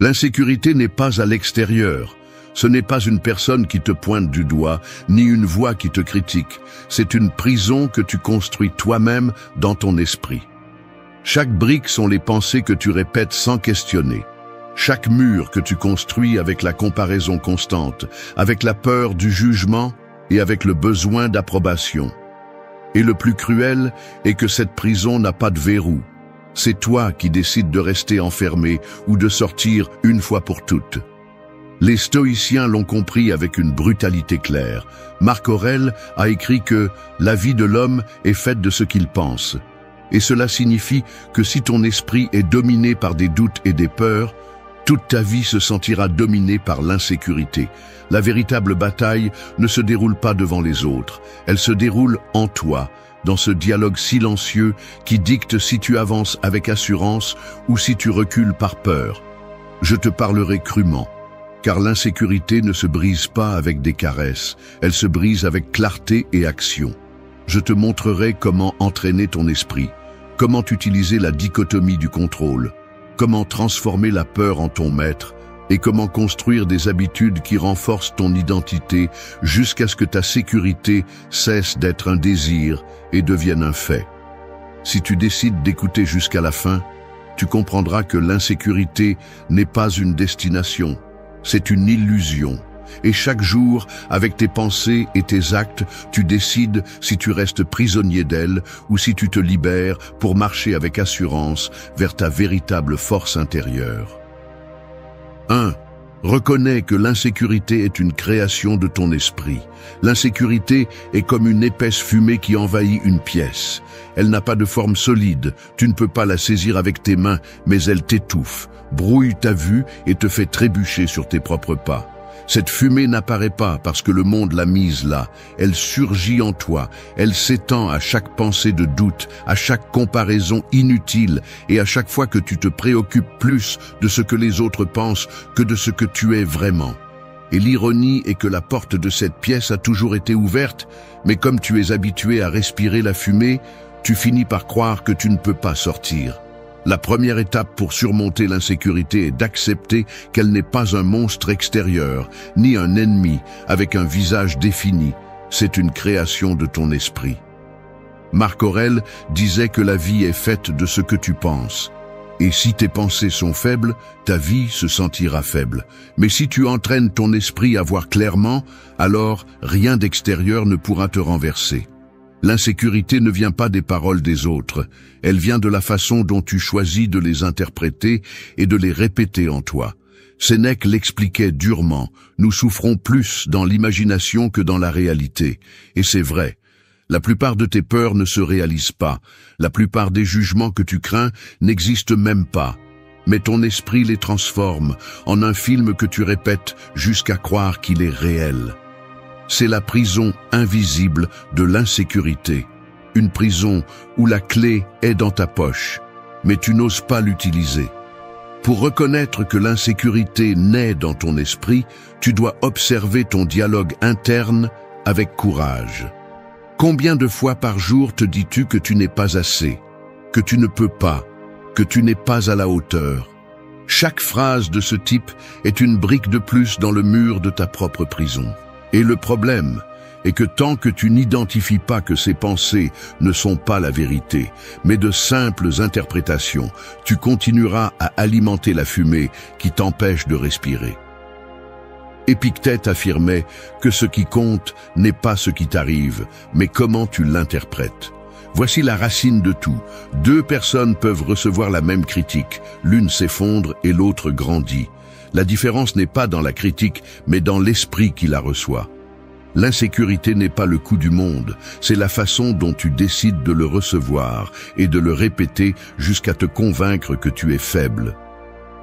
L'insécurité n'est pas à l'extérieur. Ce n'est pas une personne qui te pointe du doigt, ni une voix qui te critique. C'est une prison que tu construis toi-même dans ton esprit. Chaque brique sont les pensées que tu répètes sans questionner. Chaque mur que tu construis avec la comparaison constante, avec la peur du jugement et avec le besoin d'approbation. Et le plus cruel est que cette prison n'a pas de verrou. C'est toi qui décides de rester enfermé ou de sortir une fois pour toutes. Les stoïciens l'ont compris avec une brutalité claire. Marc Aurèle a écrit que la vie de l'homme est faite de ce qu'il pense. Et cela signifie que si ton esprit est dominé par des doutes et des peurs, toute ta vie se sentira dominée par l'insécurité. La véritable bataille ne se déroule pas devant les autres, elle se déroule en toi, dans ce dialogue silencieux qui dicte si tu avances avec assurance ou si tu recules par peur. Je te parlerai crûment, car l'insécurité ne se brise pas avec des caresses, elle se brise avec clarté et action. Je te montrerai comment entraîner ton esprit, comment utiliser la dichotomie du contrôle, comment transformer la peur en ton maître et comment construire des habitudes qui renforcent ton identité jusqu'à ce que ta sécurité cesse d'être un désir et devienne un fait. Si tu décides d'écouter jusqu'à la fin, tu comprendras que l'insécurité n'est pas une destination, c'est une illusion. Et chaque jour, avec tes pensées et tes actes, tu décides si tu restes prisonnier d'elle ou si tu te libères pour marcher avec assurance vers ta véritable force intérieure. 1. Reconnais que l'insécurité est une création de ton esprit. L'insécurité est comme une épaisse fumée qui envahit une pièce. Elle n'a pas de forme solide, tu ne peux pas la saisir avec tes mains, mais elle t'étouffe, brouille ta vue et te fait trébucher sur tes propres pas. Cette fumée n'apparaît pas parce que le monde l'a mise là. Elle surgit en toi. Elle s'étend à chaque pensée de doute, à chaque comparaison inutile et à chaque fois que tu te préoccupes plus de ce que les autres pensent que de ce que tu es vraiment. Et l'ironie est que la porte de cette pièce a toujours été ouverte, mais comme tu es habitué à respirer la fumée, tu finis par croire que tu ne peux pas sortir. La première étape pour surmonter l'insécurité est d'accepter qu'elle n'est pas un monstre extérieur, ni un ennemi avec un visage défini. C'est une création de ton esprit. Marc Aurèle disait que la vie est faite de ce que tu penses. Et si tes pensées sont faibles, ta vie se sentira faible. Mais si tu entraînes ton esprit à voir clairement, alors rien d'extérieur ne pourra te renverser. L'insécurité ne vient pas des paroles des autres, elle vient de la façon dont tu choisis de les interpréter et de les répéter en toi. Sénèque l'expliquait durement, nous souffrons plus dans l'imagination que dans la réalité. Et c'est vrai, la plupart de tes peurs ne se réalisent pas, la plupart des jugements que tu crains n'existent même pas. Mais ton esprit les transforme en un film que tu répètes jusqu'à croire qu'il est réel. C'est la prison invisible de l'insécurité. Une prison où la clé est dans ta poche, mais tu n'oses pas l'utiliser. Pour reconnaître que l'insécurité naît dans ton esprit, tu dois observer ton dialogue interne avec courage. Combien de fois par jour te dis-tu que tu n'es pas assez, que tu ne peux pas, que tu n'es pas à la hauteur? Chaque phrase de ce type est une brique de plus dans le mur de ta propre prison. Et le problème est que tant que tu n'identifies pas que ces pensées ne sont pas la vérité, mais de simples interprétations, tu continueras à alimenter la fumée qui t'empêche de respirer. Épictète affirmait que ce qui compte n'est pas ce qui t'arrive, mais comment tu l'interprètes. Voici la racine de tout. 2 personnes peuvent recevoir la même critique, l'une s'effondre et l'autre grandit. La différence n'est pas dans la critique, mais dans l'esprit qui la reçoit. L'insécurité n'est pas le coup du monde, c'est la façon dont tu décides de le recevoir et de le répéter jusqu'à te convaincre que tu es faible.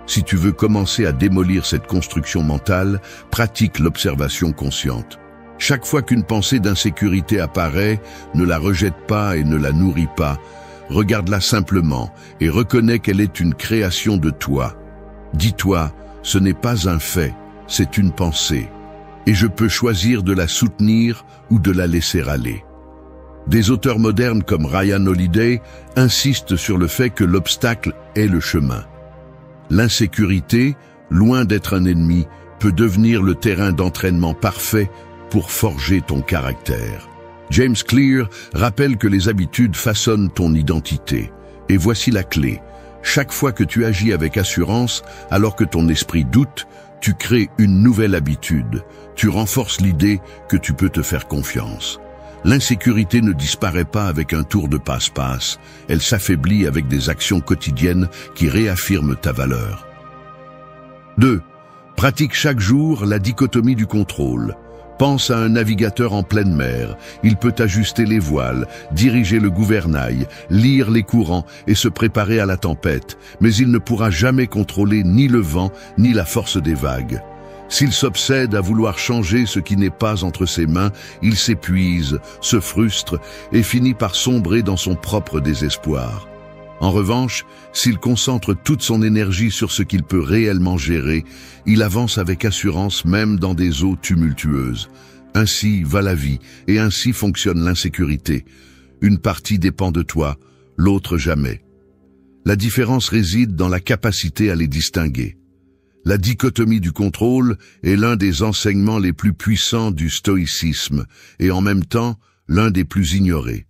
Si tu veux commencer à démolir cette construction mentale, pratique l'observation consciente. Chaque fois qu'une pensée d'insécurité apparaît, ne la rejette pas et ne la nourris pas. Regarde-la simplement et reconnais qu'elle est une création de toi. Dis-toi, ce n'est pas un fait, c'est une pensée. Et je peux choisir de la soutenir ou de la laisser aller. Des auteurs modernes comme Ryan Holiday insistent sur le fait que l'obstacle est le chemin. L'insécurité, loin d'être un ennemi, peut devenir le terrain d'entraînement parfait pour forger ton caractère. James Clear rappelle que les habitudes façonnent ton identité. Et voici la clé. Chaque fois que tu agis avec assurance, alors que ton esprit doute, tu crées une nouvelle habitude. Tu renforces l'idée que tu peux te faire confiance. L'insécurité ne disparaît pas avec un tour de passe-passe. Elle s'affaiblit avec des actions quotidiennes qui réaffirment ta valeur. 2. Pratique chaque jour la dichotomie du contrôle. Pense à un navigateur en pleine mer. Il peut ajuster les voiles, diriger le gouvernail, lire les courants et se préparer à la tempête. Mais il ne pourra jamais contrôler ni le vent, ni la force des vagues. S'il s'obsède à vouloir changer ce qui n'est pas entre ses mains, il s'épuise, se frustre et finit par sombrer dans son propre désespoir. En revanche, s'il concentre toute son énergie sur ce qu'il peut réellement gérer, il avance avec assurance même dans des eaux tumultueuses. Ainsi va la vie et ainsi fonctionne l'insécurité. Une partie dépend de toi, l'autre jamais. La différence réside dans la capacité à les distinguer. La dichotomie du contrôle est l'un des enseignements les plus puissants du stoïcisme et en même temps l'un des plus ignorés.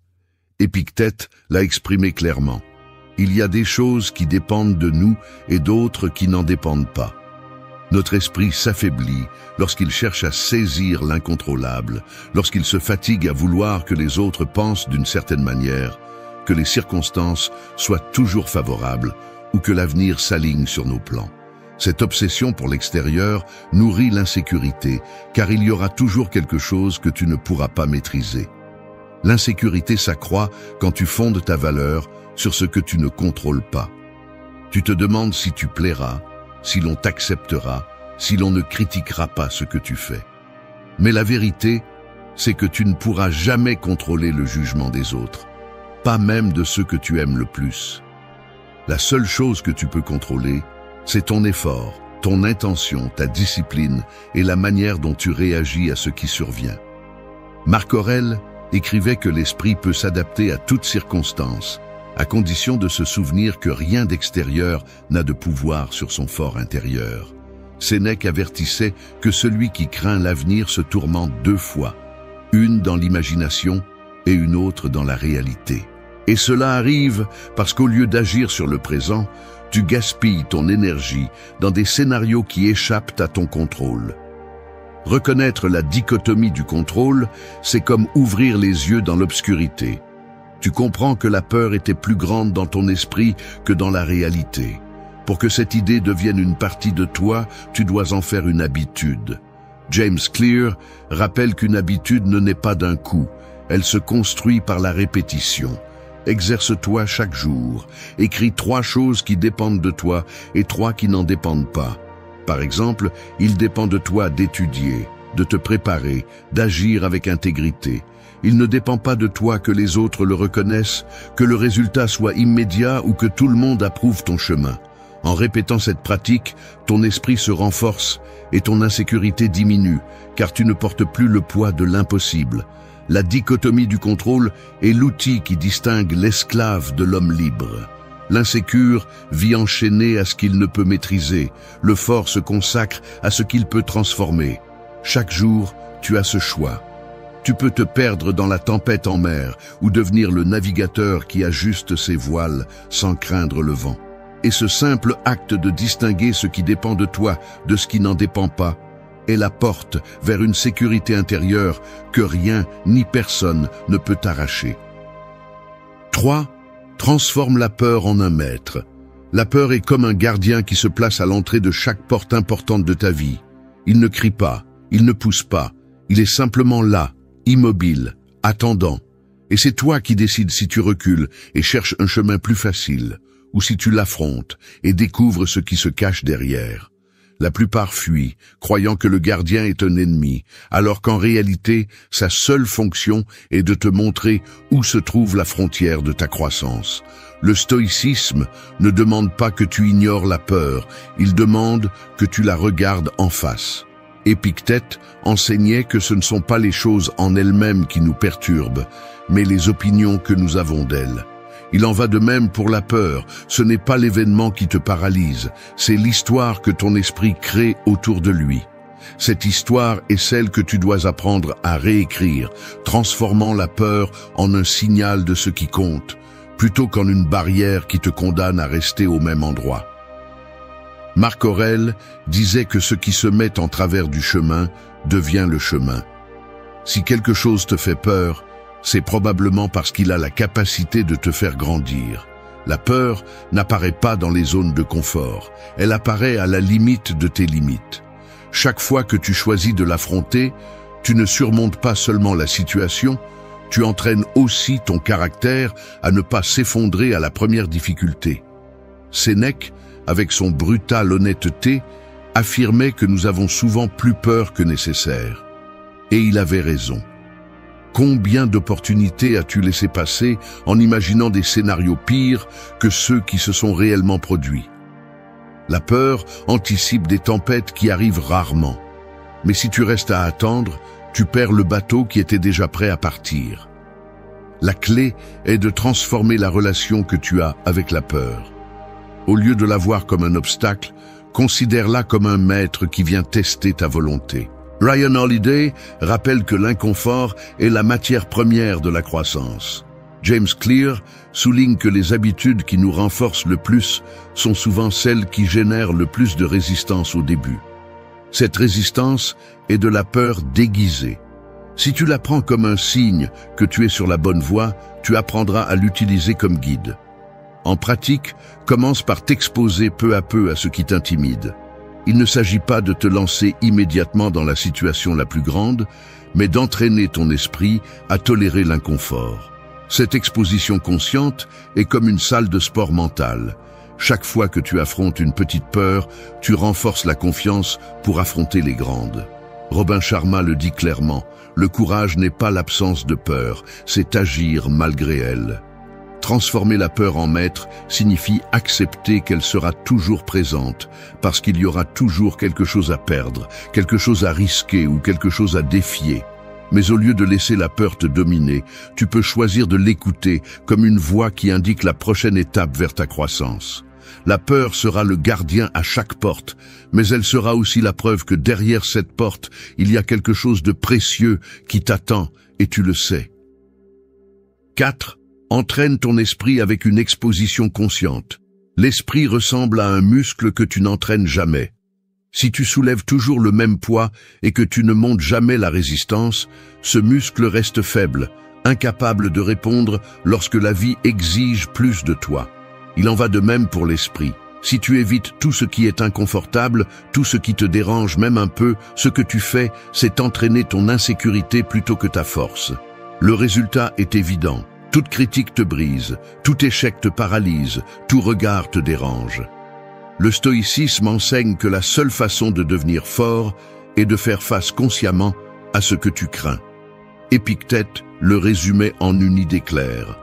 Épictète l'a exprimé clairement. Il y a des choses qui dépendent de nous et d'autres qui n'en dépendent pas. Notre esprit s'affaiblit lorsqu'il cherche à saisir l'incontrôlable, lorsqu'il se fatigue à vouloir que les autres pensent d'une certaine manière, que les circonstances soient toujours favorables ou que l'avenir s'aligne sur nos plans. Cette obsession pour l'extérieur nourrit l'insécurité, car il y aura toujours quelque chose que tu ne pourras pas maîtriser. L'insécurité s'accroît quand tu fondes ta valeur sur ce que tu ne contrôles pas. Tu te demandes si tu plairas, si l'on t'acceptera, si l'on ne critiquera pas ce que tu fais. Mais la vérité, c'est que tu ne pourras jamais contrôler le jugement des autres, pas même de ceux que tu aimes le plus. La seule chose que tu peux contrôler, c'est ton effort, ton intention, ta discipline et la manière dont tu réagis à ce qui survient. Marc Aurèle écrivait que l'esprit peut s'adapter à toutes circonstances, à condition de se souvenir que rien d'extérieur n'a de pouvoir sur son fort intérieur. Sénèque avertissait que celui qui craint l'avenir se tourmente 2 fois, une dans l'imagination et une autre dans la réalité. Et cela arrive parce qu'au lieu d'agir sur le présent, tu gaspilles ton énergie dans des scénarios qui échappent à ton contrôle. Reconnaître la dichotomie du contrôle, c'est comme ouvrir les yeux dans l'obscurité. Tu comprends que la peur était plus grande dans ton esprit que dans la réalité. Pour que cette idée devienne une partie de toi, tu dois en faire une habitude. James Clear rappelle qu'une habitude ne naît pas d'un coup, elle se construit par la répétition. Exerce-toi chaque jour. Écris 3 choses qui dépendent de toi et 3 qui n'en dépendent pas. Par exemple, il dépend de toi d'étudier, de te préparer, d'agir avec intégrité. Il ne dépend pas de toi que les autres le reconnaissent, que le résultat soit immédiat ou que tout le monde approuve ton chemin. En répétant cette pratique, ton esprit se renforce et ton insécurité diminue, car tu ne portes plus le poids de l'impossible. La dichotomie du contrôle est l'outil qui distingue l'esclave de l'homme libre. L'insécure vit enchaîné à ce qu'il ne peut maîtriser. Le fort se consacre à ce qu'il peut transformer. Chaque jour, tu as ce choix. Tu peux te perdre dans la tempête en mer ou devenir le navigateur qui ajuste ses voiles sans craindre le vent. Et ce simple acte de distinguer ce qui dépend de toi de ce qui n'en dépend pas est la porte vers une sécurité intérieure que rien ni personne ne peut arracher. 3. Transforme la peur en un maître. La peur est comme un gardien qui se place à l'entrée de chaque porte importante de ta vie. Il ne crie pas, il ne pousse pas, il est simplement là, immobile, attendant. Et c'est toi qui décides si tu recules et cherches un chemin plus facile, ou si tu l'affrontes et découvres ce qui se cache derrière. La plupart fuient, croyant que le gardien est un ennemi, alors qu'en réalité, sa seule fonction est de te montrer où se trouve la frontière de ta croissance. Le stoïcisme ne demande pas que tu ignores la peur, il demande que tu la regardes en face. Épictète enseignait que ce ne sont pas les choses en elles-mêmes qui nous perturbent, mais les opinions que nous avons d'elles. Il en va de même pour la peur. Ce n'est pas l'événement qui te paralyse, c'est l'histoire que ton esprit crée autour de lui. Cette histoire est celle que tu dois apprendre à réécrire, transformant la peur en un signal de ce qui compte, plutôt qu'en une barrière qui te condamne à rester au même endroit. Marc Aurèle disait que ce qui se met en travers du chemin devient le chemin. Si quelque chose te fait peur, c'est probablement parce qu'il a la capacité de te faire grandir. La peur n'apparaît pas dans les zones de confort, elle apparaît à la limite de tes limites. Chaque fois que tu choisis de l'affronter, tu ne surmontes pas seulement la situation, tu entraînes aussi ton caractère à ne pas s'effondrer à la première difficulté. Sénèque, avec son brutale honnêteté, affirmait que nous avons souvent plus peur que nécessaire. Et il avait raison. Combien d'opportunités as-tu laissé passer en imaginant des scénarios pires que ceux qui se sont réellement produits? La peur anticipe des tempêtes qui arrivent rarement. Mais si tu restes à attendre, tu perds le bateau qui était déjà prêt à partir. La clé est de transformer la relation que tu as avec la peur. Au lieu de la voir comme un obstacle, considère-la comme un maître qui vient tester ta volonté. Ryan Holiday rappelle que l'inconfort est la matière première de la croissance. James Clear souligne que les habitudes qui nous renforcent le plus sont souvent celles qui génèrent le plus de résistance au début. Cette résistance est de la peur déguisée. Si tu la prends comme un signe que tu es sur la bonne voie, tu apprendras à l'utiliser comme guide. En pratique, commence par t'exposer peu à peu à ce qui t'intimide. Il ne s'agit pas de te lancer immédiatement dans la situation la plus grande, mais d'entraîner ton esprit à tolérer l'inconfort. Cette exposition consciente est comme une salle de sport mental. Chaque fois que tu affrontes une petite peur, tu renforces la confiance pour affronter les grandes. Robin Sharma le dit clairement, le courage n'est pas l'absence de peur, c'est agir malgré elle. Transformer la peur en maître signifie accepter qu'elle sera toujours présente, parce qu'il y aura toujours quelque chose à perdre, quelque chose à risquer ou quelque chose à défier. Mais au lieu de laisser la peur te dominer, tu peux choisir de l'écouter comme une voix qui indique la prochaine étape vers ta croissance. La peur sera le gardien à chaque porte, mais elle sera aussi la preuve que derrière cette porte, il y a quelque chose de précieux qui t'attend et tu le sais. 4. Entraîne ton esprit avec une exposition consciente. L'esprit ressemble à un muscle que tu n'entraînes jamais. Si tu soulèves toujours le même poids et que tu ne montes jamais la résistance, ce muscle reste faible, incapable de répondre lorsque la vie exige plus de toi. Il en va de même pour l'esprit. Si tu évites tout ce qui est inconfortable, tout ce qui te dérange même un peu, ce que tu fais, c'est entraîner ton insécurité plutôt que ta force. Le résultat est évident. Toute critique te brise, tout échec te paralyse, tout regard te dérange. Le stoïcisme enseigne que la seule façon de devenir fort est de faire face consciemment à ce que tu crains. Épictète le résumait en une idée claire.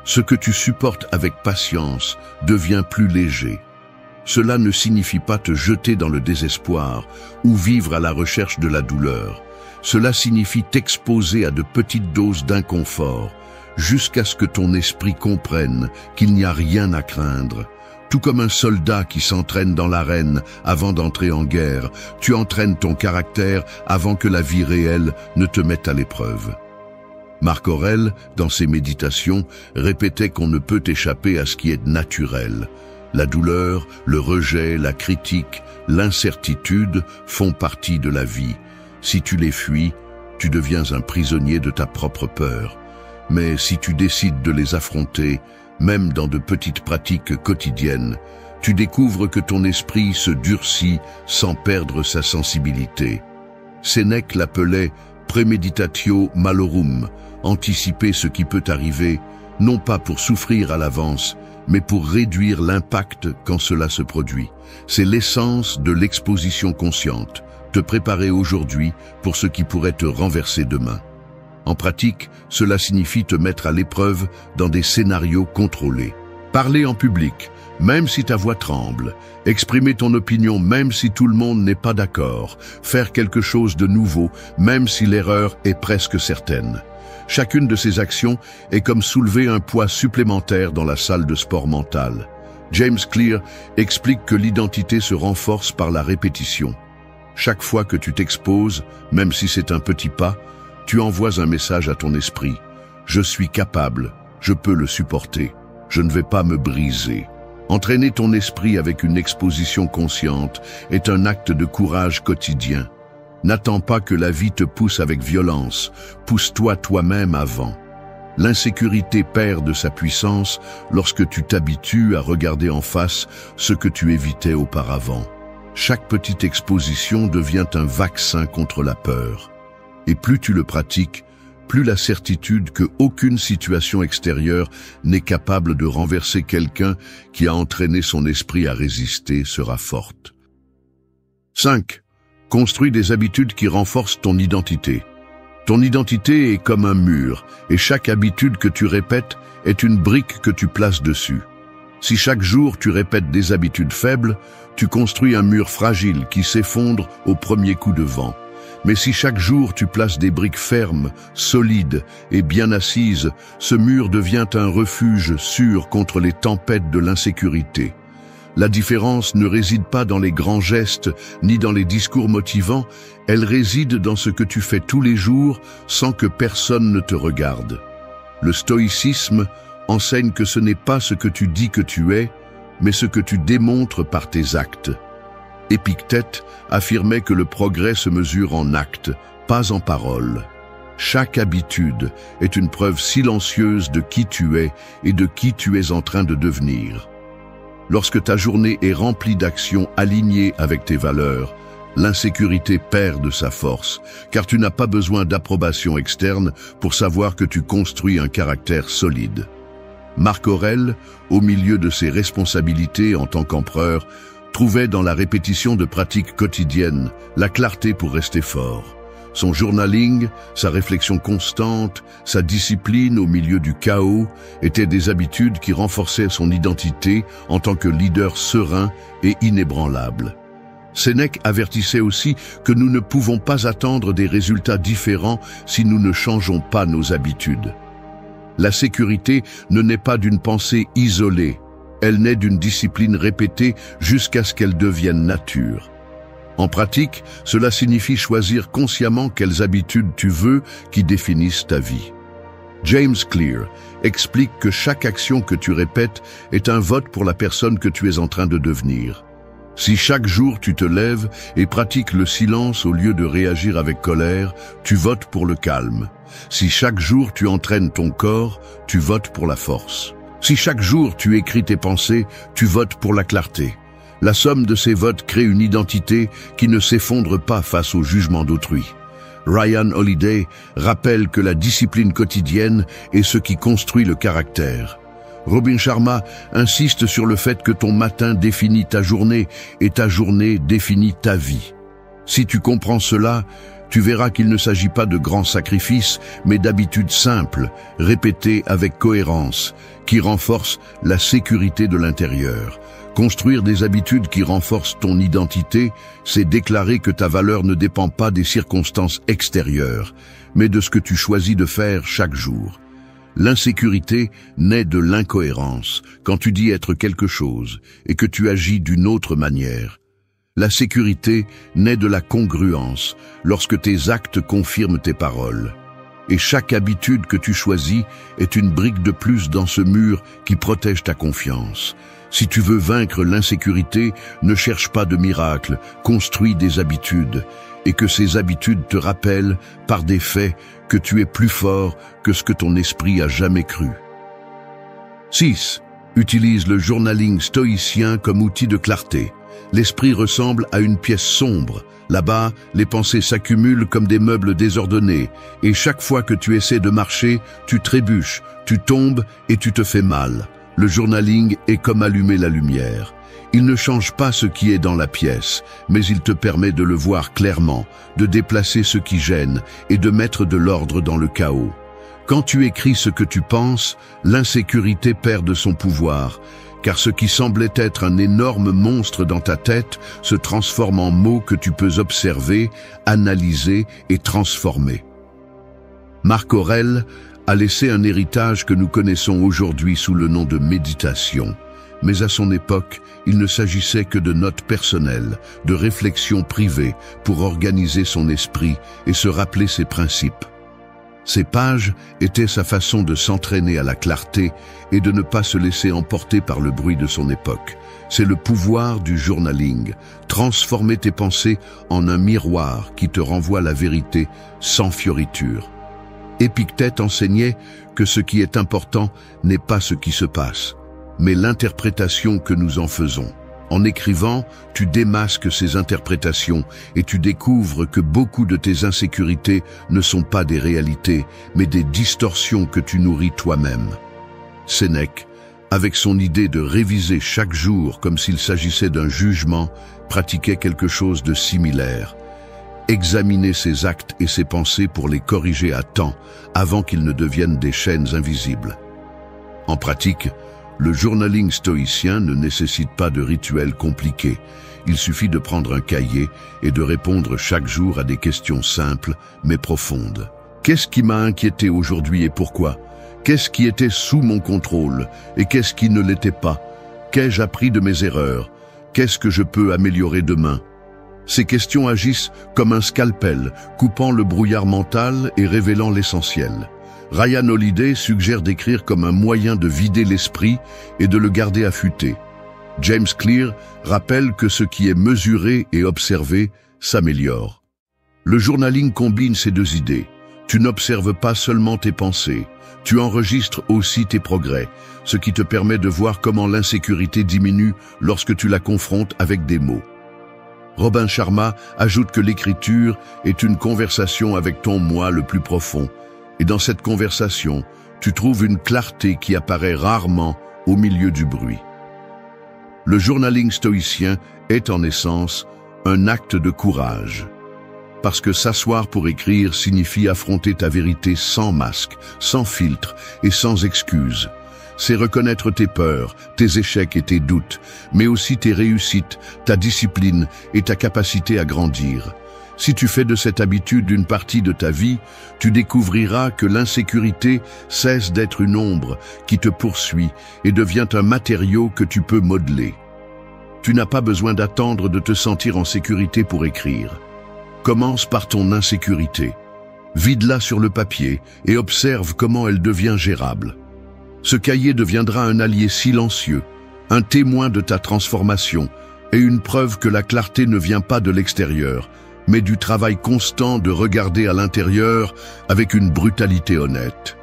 Ce que tu supportes avec patience devient plus léger. Cela ne signifie pas te jeter dans le désespoir ou vivre à la recherche de la douleur. Cela signifie t'exposer à de petites doses d'inconfort, jusqu'à ce que ton esprit comprenne qu'il n'y a rien à craindre. Tout comme un soldat qui s'entraîne dans l'arène avant d'entrer en guerre, tu entraînes ton caractère avant que la vie réelle ne te mette à l'épreuve. Marc Aurèle, dans ses méditations, répétait qu'on ne peut échapper à ce qui est naturel. La douleur, le rejet, la critique, l'incertitude font partie de la vie. Si tu les fuis, tu deviens un prisonnier de ta propre peur. Mais si tu décides de les affronter, même dans de petites pratiques quotidiennes, tu découvres que ton esprit se durcit sans perdre sa sensibilité. Sénèque l'appelait premeditatio malorum, anticiper ce qui peut arriver, non pas pour souffrir à l'avance, mais pour réduire l'impact quand cela se produit. C'est l'essence de l'exposition consciente, te préparer aujourd'hui pour ce qui pourrait te renverser demain. En pratique, cela signifie te mettre à l'épreuve dans des scénarios contrôlés. Parler en public, même si ta voix tremble. Exprimer ton opinion, même si tout le monde n'est pas d'accord. Faire quelque chose de nouveau, même si l'erreur est presque certaine. Chacune de ces actions est comme soulever un poids supplémentaire dans la salle de sport mentale. James Clear explique que l'identité se renforce par la répétition. Chaque fois que tu t'exposes, même si c'est un petit pas, tu envoies un message à ton esprit. Je suis capable, je peux le supporter, je ne vais pas me briser. Entraîner ton esprit avec une exposition consciente est un acte de courage quotidien. N'attends pas que la vie te pousse avec violence, pousse-toi toi-même avant. L'insécurité perd de sa puissance lorsque tu t'habitues à regarder en face ce que tu évitais auparavant. Chaque petite exposition devient un vaccin contre la peur. Et plus tu le pratiques, plus la certitude qu'aucune situation extérieure n'est capable de renverser quelqu'un qui a entraîné son esprit à résister sera forte. 5. Construis des habitudes qui renforcent ton identité. Ton identité est comme un mur, et chaque habitude que tu répètes est une brique que tu places dessus. Si chaque jour tu répètes des habitudes faibles, tu construis un mur fragile qui s'effondre au premier coup de vent. Mais si chaque jour tu places des briques fermes, solides et bien assises, ce mur devient un refuge sûr contre les tempêtes de l'insécurité. La différence ne réside pas dans les grands gestes ni dans les discours motivants, elle réside dans ce que tu fais tous les jours sans que personne ne te regarde. Le stoïcisme enseigne que ce n'est pas ce que tu dis que tu es, mais ce que tu démontres par tes actes. Épictète affirmait que le progrès se mesure en actes, pas en paroles. Chaque habitude est une preuve silencieuse de qui tu es et de qui tu es en train de devenir. Lorsque ta journée est remplie d'actions alignées avec tes valeurs, l'insécurité perd de sa force, car tu n'as pas besoin d'approbation externe pour savoir que tu construis un caractère solide. Marc Aurèle, au milieu de ses responsabilités en tant qu'empereur, trouvait dans la répétition de pratiques quotidiennes la clarté pour rester fort. Son journaling, sa réflexion constante, sa discipline au milieu du chaos étaient des habitudes qui renforçaient son identité en tant que leader serein et inébranlable. Sénèque avertissait aussi que nous ne pouvons pas attendre des résultats différents si nous ne changeons pas nos habitudes. La sécurité ne naît pas d'une pensée isolée, elle naît d'une discipline répétée jusqu'à ce qu'elle devienne nature. En pratique, cela signifie choisir consciemment quelles habitudes tu veux qui définissent ta vie. James Clear explique que chaque action que tu répètes est un vote pour la personne que tu es en train de devenir. Si chaque jour tu te lèves et pratiques le silence au lieu de réagir avec colère, tu votes pour le calme. Si chaque jour tu entraînes ton corps, tu votes pour la force. Si chaque jour tu écris tes pensées, tu votes pour la clarté. La somme de ces votes crée une identité qui ne s'effondre pas face au jugement d'autrui. Ryan Holiday rappelle que la discipline quotidienne est ce qui construit le caractère. Robin Sharma insiste sur le fait que ton matin définit ta journée et ta journée définit ta vie. Si tu comprends cela, tu verras qu'il ne s'agit pas de grands sacrifices, mais d'habitudes simples, répétées avec cohérence, qui renforcent la sécurité de l'intérieur. Construire des habitudes qui renforcent ton identité, c'est déclarer que ta valeur ne dépend pas des circonstances extérieures, mais de ce que tu choisis de faire chaque jour. L'insécurité naît de l'incohérence, quand tu dis être quelque chose et que tu agis d'une autre manière. La sécurité naît de la congruence, lorsque tes actes confirment tes paroles. Et chaque habitude que tu choisis est une brique de plus dans ce mur qui protège ta confiance. Si tu veux vaincre l'insécurité, ne cherche pas de miracle, construis des habitudes, et que ces habitudes te rappellent, par des faits, que tu es plus fort que ce que ton esprit a jamais cru. 6. Utilise le journaling stoïcien comme outil de clarté. L'esprit ressemble à une pièce sombre. Là-bas, les pensées s'accumulent comme des meubles désordonnés, et chaque fois que tu essaies de marcher, tu trébuches, tu tombes et tu te fais mal. Le journaling est comme allumer la lumière. Il ne change pas ce qui est dans la pièce, mais il te permet de le voir clairement, de déplacer ce qui gêne et de mettre de l'ordre dans le chaos. Quand tu écris ce que tu penses, l'insécurité perd de son pouvoir, car ce qui semblait être un énorme monstre dans ta tête se transforme en mots que tu peux observer, analyser et transformer. Marc Aurèle a laissé un héritage que nous connaissons aujourd'hui sous le nom de méditation. Mais à son époque, il ne s'agissait que de notes personnelles, de réflexions privées pour organiser son esprit et se rappeler ses principes. Ces pages étaient sa façon de s'entraîner à la clarté et de ne pas se laisser emporter par le bruit de son époque. C'est le pouvoir du journaling, transformer tes pensées en un miroir qui te renvoie la vérité sans fioriture. Épictète enseignait que ce qui est important n'est pas ce qui se passe, mais l'interprétation que nous en faisons. En écrivant, tu démasques ces interprétations et tu découvres que beaucoup de tes insécurités ne sont pas des réalités, mais des distorsions que tu nourris toi-même. Sénèque, avec son idée de réviser chaque jour comme s'il s'agissait d'un jugement, pratiquait quelque chose de similaire. Examiner ses actes et ses pensées pour les corriger à temps, avant qu'ils ne deviennent des chaînes invisibles. En pratique, le journaling stoïcien ne nécessite pas de rituel compliqué. Il suffit de prendre un cahier et de répondre chaque jour à des questions simples mais profondes. Qu'est-ce qui m'a inquiété aujourd'hui et pourquoi? Qu'est-ce qui était sous mon contrôle et qu'est-ce qui ne l'était pas? Qu'ai-je appris de mes erreurs? Qu'est-ce que je peux améliorer demain? Ces questions agissent comme un scalpel, coupant le brouillard mental et révélant l'essentiel. Ryan Holiday suggère d'écrire comme un moyen de vider l'esprit et de le garder affûté. James Clear rappelle que ce qui est mesuré et observé s'améliore. Le journaling combine ces deux idées. Tu n'observes pas seulement tes pensées, tu enregistres aussi tes progrès, ce qui te permet de voir comment l'insécurité diminue lorsque tu la confrontes avec des mots. Robin Sharma ajoute que l'écriture est une conversation avec ton moi le plus profond, et dans cette conversation, tu trouves une clarté qui apparaît rarement au milieu du bruit. Le journaling stoïcien est en essence un acte de courage. Parce que s'asseoir pour écrire signifie affronter ta vérité sans masque, sans filtre et sans excuse. C'est reconnaître tes peurs, tes échecs et tes doutes, mais aussi tes réussites, ta discipline et ta capacité à grandir. Si tu fais de cette habitude une partie de ta vie, tu découvriras que l'insécurité cesse d'être une ombre qui te poursuit et devient un matériau que tu peux modeler. Tu n'as pas besoin d'attendre de te sentir en sécurité pour écrire. Commence par ton insécurité. Vide-la sur le papier et observe comment elle devient gérable. Ce cahier deviendra un allié silencieux, un témoin de ta transformation et une preuve que la clarté ne vient pas de l'extérieur, mais du travail constant de regarder à l'intérieur avec une brutalité honnête.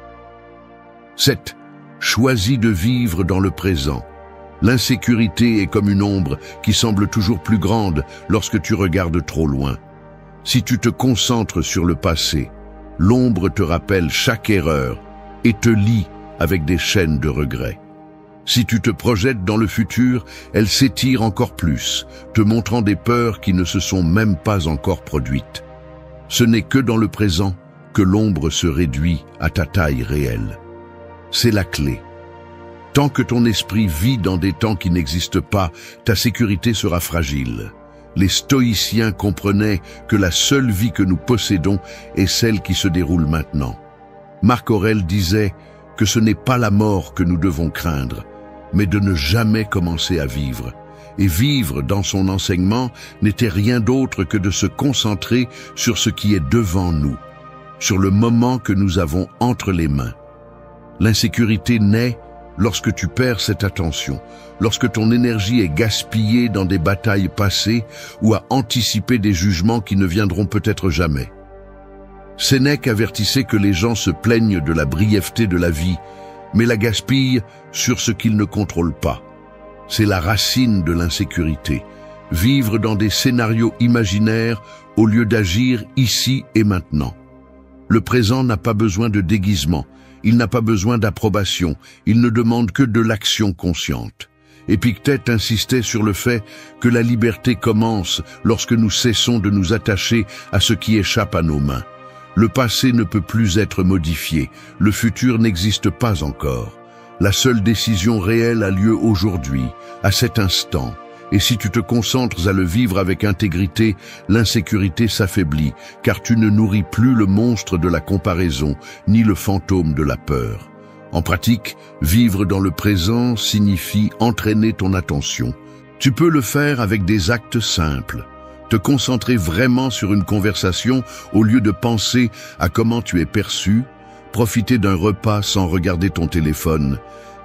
7. Choisis de vivre dans le présent. L'insécurité est comme une ombre qui semble toujours plus grande lorsque tu regardes trop loin. Si tu te concentres sur le passé, l'ombre te rappelle chaque erreur et te lie avec des chaînes de regrets. Si tu te projettes dans le futur, elle s'étire encore plus, te montrant des peurs qui ne se sont même pas encore produites. Ce n'est que dans le présent que l'ombre se réduit à ta taille réelle. C'est la clé. Tant que ton esprit vit dans des temps qui n'existent pas, ta sécurité sera fragile. Les stoïciens comprenaient que la seule vie que nous possédons est celle qui se déroule maintenant. Marc Aurèle disait que ce n'est pas la mort que nous devons craindre, mais de ne jamais commencer à vivre. Et vivre, dans son enseignement, n'était rien d'autre que de se concentrer sur ce qui est devant nous, sur le moment que nous avons entre les mains. L'insécurité naît lorsque tu perds cette attention, lorsque ton énergie est gaspillée dans des batailles passées ou à anticiper des jugements qui ne viendront peut-être jamais. Sénèque avertissait que les gens se plaignent de la brièveté de la vie, mais la gaspillent sur ce qu'ils ne contrôlent pas. C'est la racine de l'insécurité. Vivre dans des scénarios imaginaires au lieu d'agir ici et maintenant. Le présent n'a pas besoin de déguisement, il n'a pas besoin d'approbation, il ne demande que de l'action consciente. Épictète insistait sur le fait que la liberté commence lorsque nous cessons de nous attacher à ce qui échappe à nos mains. Le passé ne peut plus être modifié, le futur n'existe pas encore. La seule décision réelle a lieu aujourd'hui, à cet instant, Et si tu te concentres à le vivre avec intégrité, l'insécurité s'affaiblit, car tu ne nourris plus le monstre de la comparaison, ni le fantôme de la peur. En pratique, vivre dans le présent signifie entraîner ton attention. Tu peux le faire avec des actes simples. Te concentrer vraiment sur une conversation au lieu de penser à comment tu es perçu, profiter d'un repas sans regarder ton téléphone,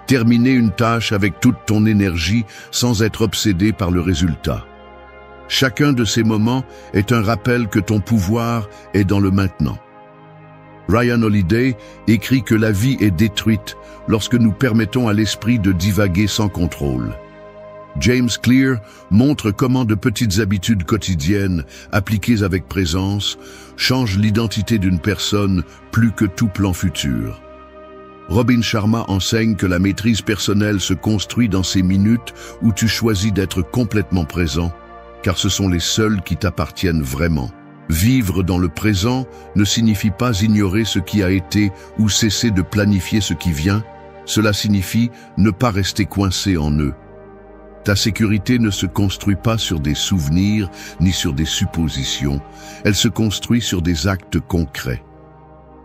terminer une tâche avec toute ton énergie sans être obsédé par le résultat. Chacun de ces moments est un rappel que ton pouvoir est dans le maintenant. Ryan Holiday écrit que la vie est détruite lorsque nous permettons à l'esprit de divaguer sans contrôle. James Clear montre comment de petites habitudes quotidiennes, appliquées avec présence, changent l'identité d'une personne plus que tout plan futur. Robin Sharma enseigne que la maîtrise personnelle se construit dans ces minutes où tu choisis d'être complètement présent, car ce sont les seules qui t'appartiennent vraiment. Vivre dans le présent ne signifie pas ignorer ce qui a été ou cesser de planifier ce qui vient, cela signifie ne pas rester coincé en eux. Ta sécurité ne se construit pas sur des souvenirs ni sur des suppositions, elle se construit sur des actes concrets.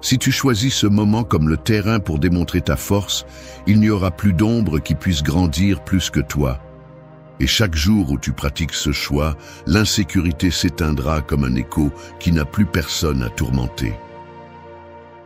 Si tu choisis ce moment comme le terrain pour démontrer ta force, il n'y aura plus d'ombre qui puisse grandir plus que toi. Et chaque jour où tu pratiques ce choix, l'insécurité s'éteindra comme un écho qui n'a plus personne à tourmenter.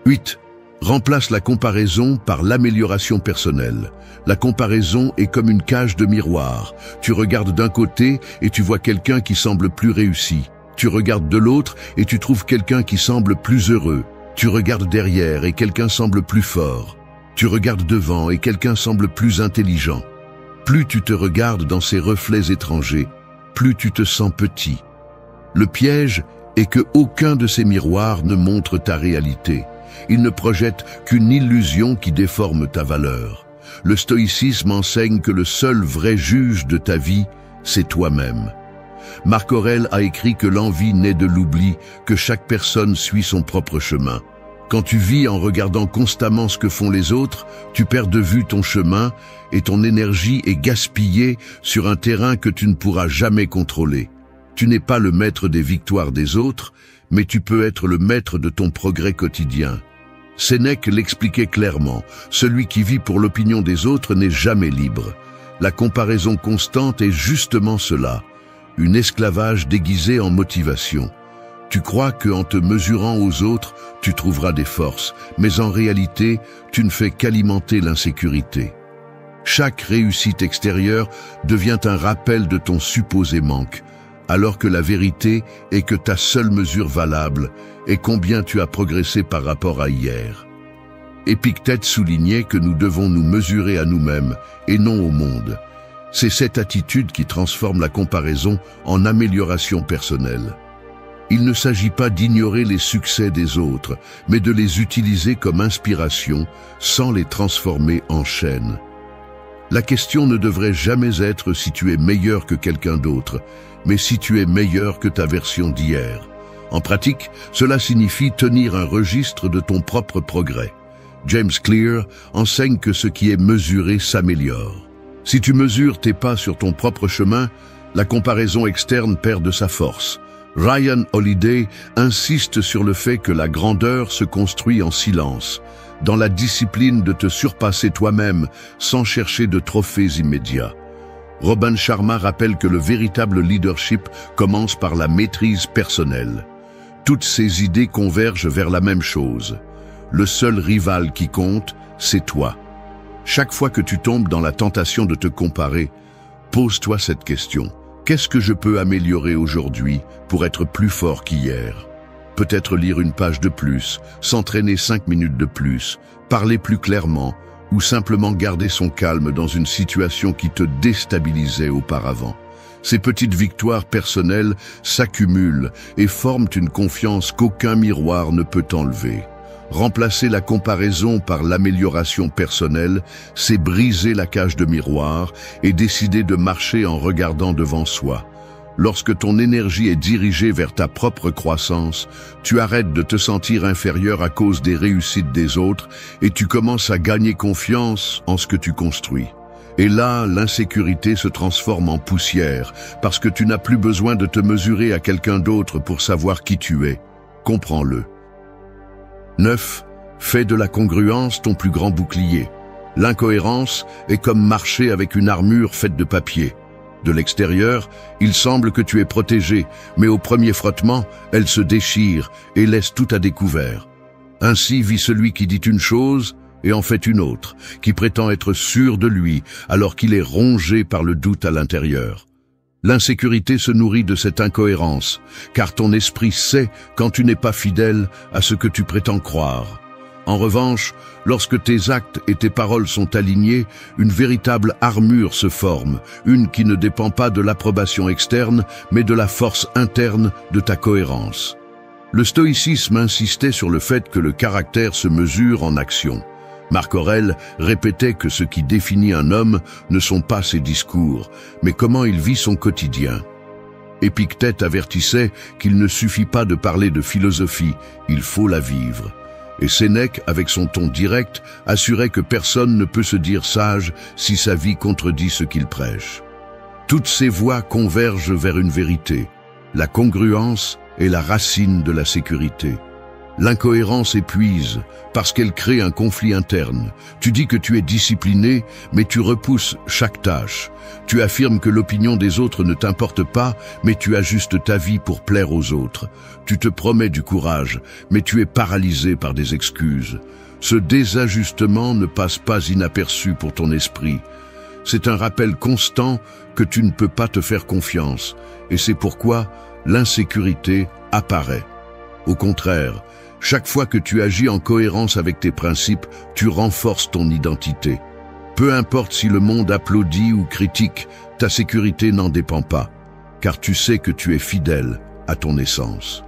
8. Remplace la comparaison par l'amélioration personnelle. La comparaison est comme une cage de miroir. Tu regardes d'un côté et tu vois quelqu'un qui semble plus réussi. Tu regardes de l'autre et tu trouves quelqu'un qui semble plus heureux. Tu regardes derrière et quelqu'un semble plus fort. Tu regardes devant et quelqu'un semble plus intelligent. Plus tu te regardes dans ces reflets étrangers, plus tu te sens petit. Le piège est que aucun de ces miroirs ne montre ta réalité. Il ne projette qu'une illusion qui déforme ta valeur. Le stoïcisme enseigne que le seul vrai juge de ta vie, c'est toi-même. Marc Aurèle a écrit que l'envie naît de l'oubli, que chaque personne suit son propre chemin. Quand tu vis en regardant constamment ce que font les autres, tu perds de vue ton chemin et ton énergie est gaspillée sur un terrain que tu ne pourras jamais contrôler. Tu n'es pas le maître des victoires des autres, mais tu peux être le maître de ton progrès quotidien. Sénèque l'expliquait clairement, celui qui vit pour l'opinion des autres n'est jamais libre. La comparaison constante est justement cela, un esclavage déguisé en motivation. Tu crois qu'en te mesurant aux autres, tu trouveras des forces, mais en réalité, tu ne fais qu'alimenter l'insécurité. Chaque réussite extérieure devient un rappel de ton supposé manque, alors que la vérité est que ta seule mesure valable est combien tu as progressé par rapport à hier. Épictète soulignait que nous devons nous mesurer à nous-mêmes et non au monde. C'est cette attitude qui transforme la comparaison en amélioration personnelle. Il ne s'agit pas d'ignorer les succès des autres, mais de les utiliser comme inspiration sans les transformer en chaîne. La question ne devrait jamais être si tu es meilleur que quelqu'un d'autre, mais si tu es meilleur que ta version d'hier. En pratique, cela signifie tenir un registre de ton propre progrès. James Clear enseigne que ce qui est mesuré s'améliore. Si tu mesures tes pas sur ton propre chemin, la comparaison externe perd de sa force. Ryan Holiday insiste sur le fait que la grandeur se construit en silence, dans la discipline de te surpasser toi-même sans chercher de trophées immédiats. Robin Sharma rappelle que le véritable leadership commence par la maîtrise personnelle. Toutes ces idées convergent vers la même chose. Le seul rival qui compte, c'est toi. Chaque fois que tu tombes dans la tentation de te comparer, pose-toi cette question. Qu'est-ce que je peux améliorer aujourd'hui pour être plus fort qu'hier? Peut-être lire une page de plus, s'entraîner 5 minutes de plus, parler plus clairement, ou simplement garder son calme dans une situation qui te déstabilisait auparavant. Ces petites victoires personnelles s'accumulent et forment une confiance qu'aucun miroir ne peut enlever. Remplacer la comparaison par l'amélioration personnelle, c'est briser la cage de miroir et décider de marcher en regardant devant soi. Lorsque ton énergie est dirigée vers ta propre croissance, tu arrêtes de te sentir inférieur à cause des réussites des autres et tu commences à gagner confiance en ce que tu construis. Et là, l'insécurité se transforme en poussière, parce que tu n'as plus besoin de te mesurer à quelqu'un d'autre pour savoir qui tu es. Comprends-le. 9. Fais de la congruence ton plus grand bouclier. L'incohérence est comme marcher avec une armure faite de papier. De l'extérieur, il semble que tu es protégé, mais au premier frottement, elle se déchire et laisse tout à découvert. Ainsi vit celui qui dit une chose et en fait une autre, qui prétend être sûr de lui, alors qu'il est rongé par le doute à l'intérieur. L'insécurité se nourrit de cette incohérence, car ton esprit sait quand tu n'es pas fidèle à ce que tu prétends croire. En revanche, lorsque tes actes et tes paroles sont alignés, une véritable armure se forme, une qui ne dépend pas de l'approbation externe, mais de la force interne de ta cohérence. Le stoïcisme insistait sur le fait que le caractère se mesure en action. Marc Aurèle répétait que ce qui définit un homme ne sont pas ses discours, mais comment il vit son quotidien. Épictète avertissait qu'il ne suffit pas de parler de philosophie, il faut la vivre. Et Sénèque, avec son ton direct, assurait que personne ne peut se dire sage si sa vie contredit ce qu'il prêche. Toutes ces voies convergent vers une vérité. La congruence est la racine de la sécurité. L'incohérence épuise parce qu'elle crée un conflit interne. Tu dis que tu es discipliné, mais tu repousses chaque tâche. Tu affirmes que l'opinion des autres ne t'importe pas, mais tu ajustes ta vie pour plaire aux autres. Tu te promets du courage, mais tu es paralysé par des excuses. Ce désajustement ne passe pas inaperçu pour ton esprit. C'est un rappel constant que tu ne peux pas te faire confiance, et c'est pourquoi l'insécurité apparaît. Au contraire, chaque fois que tu agis en cohérence avec tes principes, tu renforces ton identité. Peu importe si le monde applaudit ou critique, ta sécurité n'en dépend pas, car tu sais que tu es fidèle à ton essence.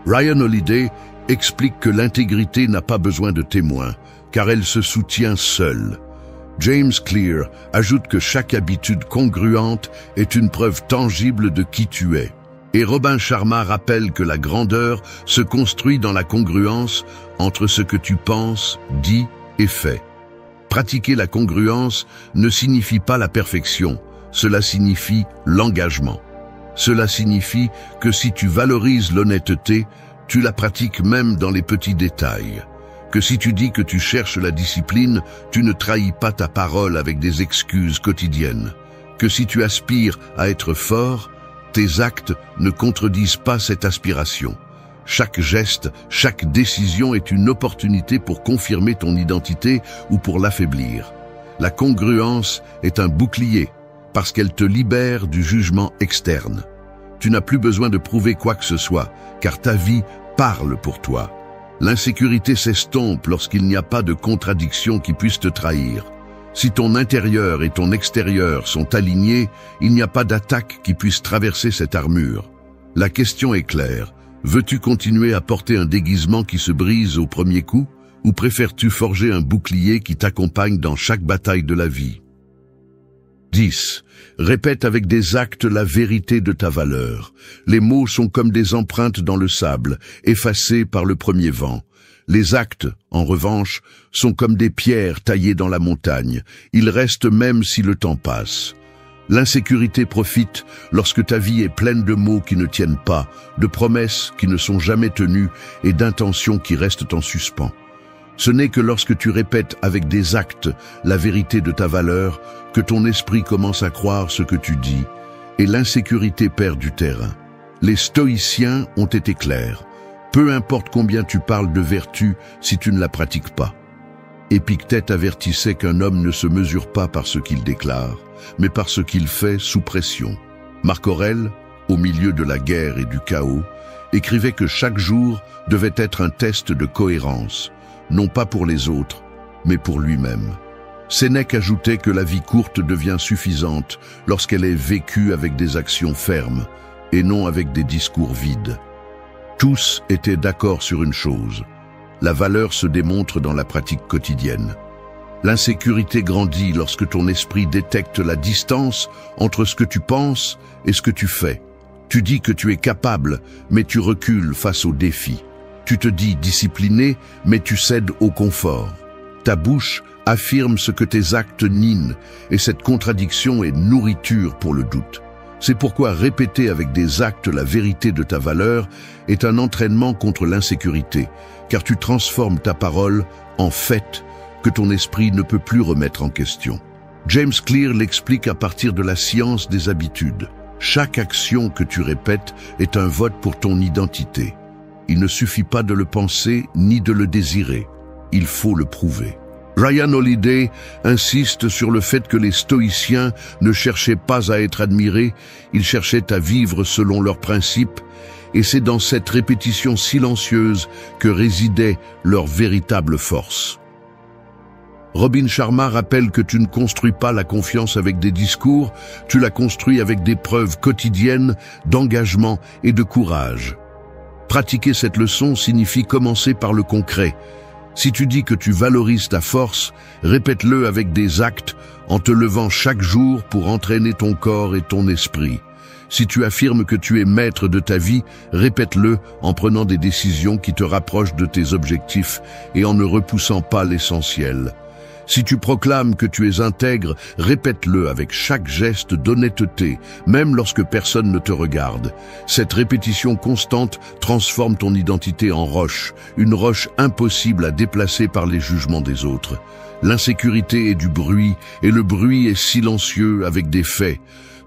Ryan Holiday explique que l'intégrité n'a pas besoin de témoins, car elle se soutient seule. James Clear ajoute que chaque habitude congruente est une preuve tangible de qui tu es. Et Robin Sharma rappelle que la grandeur se construit dans la congruence entre ce que tu penses, dis et fais. Pratiquer la congruence ne signifie pas la perfection, cela signifie l'engagement. Cela signifie que si tu valorises l'honnêteté, tu la pratiques même dans les petits détails. Que si tu dis que tu cherches la discipline, tu ne trahis pas ta parole avec des excuses quotidiennes. Que si tu aspires à être fort, tes actes ne contredisent pas cette aspiration. Chaque geste, chaque décision est une opportunité pour confirmer ton identité ou pour l'affaiblir. La congruence est un bouclier parce qu'elle te libère du jugement externe. Tu n'as plus besoin de prouver quoi que ce soit, car ta vie parle pour toi. L'insécurité s'estompe lorsqu'il n'y a pas de contradiction qui puisse te trahir. Si ton intérieur et ton extérieur sont alignés, il n'y a pas d'attaque qui puisse traverser cette armure. La question est claire. Veux-tu continuer à porter un déguisement qui se brise au premier coup, ou préfères-tu forger un bouclier qui t'accompagne dans chaque bataille de la vie? 10. Répète avec des actes la vérité de ta valeur. Les mots sont comme des empreintes dans le sable, effacées par le premier vent. Les actes, en revanche, sont comme des pierres taillées dans la montagne. Ils restent même si le temps passe. L'insécurité profite lorsque ta vie est pleine de mots qui ne tiennent pas, de promesses qui ne sont jamais tenues et d'intentions qui restent en suspens. Ce n'est que lorsque tu répètes avec des actes la vérité de ta valeur que ton esprit commence à croire ce que tu dis, et l'insécurité perd du terrain. Les stoïciens ont été clairs. Peu importe combien tu parles de vertu si tu ne la pratiques pas. Épictète avertissait qu'un homme ne se mesure pas par ce qu'il déclare, mais par ce qu'il fait sous pression. Marc Aurèle, au milieu de la guerre et du chaos, écrivait que chaque jour devait être un test de cohérence, non pas pour les autres, mais pour lui-même. Sénèque ajoutait que la vie courte devient suffisante lorsqu'elle est vécue avec des actions fermes et non avec des discours vides. Tous étaient d'accord sur une chose. La valeur se démontre dans la pratique quotidienne. L'insécurité grandit lorsque ton esprit détecte la distance entre ce que tu penses et ce que tu fais. Tu dis que tu es capable, mais tu recules face aux défis. Tu te dis discipliné, mais tu cèdes au confort. Ta bouche affirme ce que tes actes nient, et cette contradiction est nourriture pour le doute. C'est pourquoi répéter avec des actes la vérité de ta valeur est un entraînement contre l'insécurité, car tu transformes ta parole en fait que ton esprit ne peut plus remettre en question. James Clear l'explique à partir de la science des habitudes. Chaque action que tu répètes est un vote pour ton identité. Il ne suffit pas de le penser ni de le désirer. Il faut le prouver. Ryan Holiday insiste sur le fait que les stoïciens ne cherchaient pas à être admirés, ils cherchaient à vivre selon leurs principes, et c'est dans cette répétition silencieuse que résidait leur véritable force. Robin Sharma rappelle que tu ne construis pas la confiance avec des discours, tu la construis avec des preuves quotidiennes d'engagement et de courage. Pratiquer cette leçon signifie commencer par le concret. Si tu dis que tu valorises ta force, répète-le avec des actes en te levant chaque jour pour entraîner ton corps et ton esprit. Si tu affirmes que tu es maître de ta vie, répète-le en prenant des décisions qui te rapprochent de tes objectifs et en ne repoussant pas l'essentiel. Si tu proclames que tu es intègre, répète-le avec chaque geste d'honnêteté, même lorsque personne ne te regarde. Cette répétition constante transforme ton identité en roche, une roche impossible à déplacer par les jugements des autres. L'insécurité est du bruit, et le bruit est silencieux avec des faits.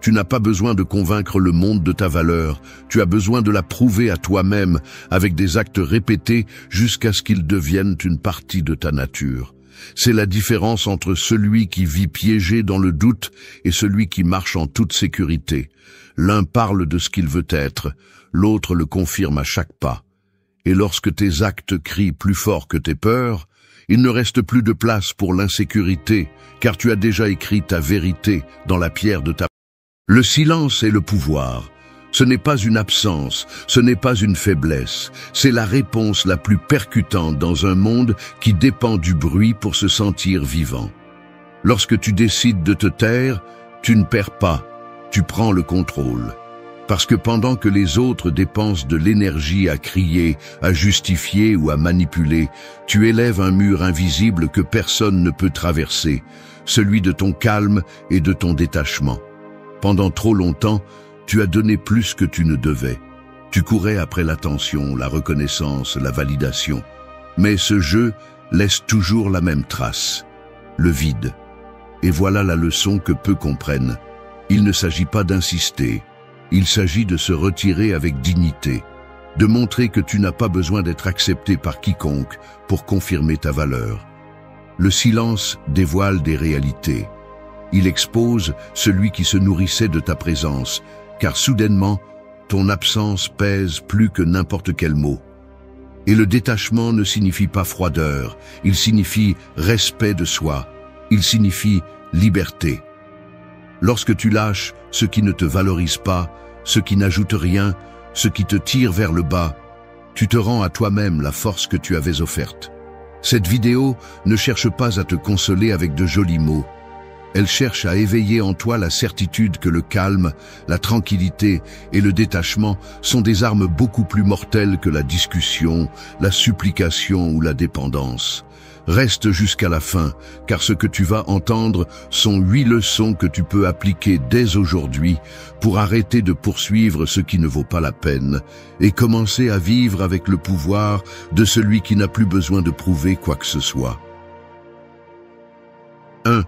Tu n'as pas besoin de convaincre le monde de ta valeur, tu as besoin de la prouver à toi-même avec des actes répétés jusqu'à ce qu'ils deviennent une partie de ta nature. C'est la différence entre celui qui vit piégé dans le doute et celui qui marche en toute sécurité. L'un parle de ce qu'il veut être, l'autre le confirme à chaque pas. Et lorsque tes actes crient plus fort que tes peurs, il ne reste plus de place pour l'insécurité, car tu as déjà écrit ta vérité dans la pierre de ta... Le silence est le pouvoir. Ce n'est pas une absence, ce n'est pas une faiblesse, c'est la réponse la plus percutante dans un monde qui dépend du bruit pour se sentir vivant. Lorsque tu décides de te taire, tu ne perds pas, tu prends le contrôle. Parce que pendant que les autres dépensent de l'énergie à crier, à justifier ou à manipuler, tu élèves un mur invisible que personne ne peut traverser, celui de ton calme et de ton détachement. Pendant trop longtemps, tu as donné plus que tu ne devais. Tu courais après l'attention, la reconnaissance, la validation. Mais ce jeu laisse toujours la même trace, le vide. Et voilà la leçon que peu comprennent. Il ne s'agit pas d'insister, il s'agit de se retirer avec dignité, de montrer que tu n'as pas besoin d'être accepté par quiconque pour confirmer ta valeur. Le silence dévoile des réalités. Il expose celui qui se nourrissait de ta présence, car soudainement, ton absence pèse plus que n'importe quel mot. Et le détachement ne signifie pas froideur, il signifie respect de soi, il signifie liberté. Lorsque tu lâches ce qui ne te valorise pas, ce qui n'ajoute rien, ce qui te tire vers le bas, tu te rends à toi-même la force que tu avais offerte. Cette vidéo ne cherche pas à te consoler avec de jolis mots. Elle cherche à éveiller en toi la certitude que le calme, la tranquillité et le détachement sont des armes beaucoup plus mortelles que la discussion, la supplication ou la dépendance. Reste jusqu'à la fin, car ce que tu vas entendre sont 8 leçons que tu peux appliquer dès aujourd'hui pour arrêter de poursuivre ce qui ne vaut pas la peine et commencer à vivre avec le pouvoir de celui qui n'a plus besoin de prouver quoi que ce soit. 1.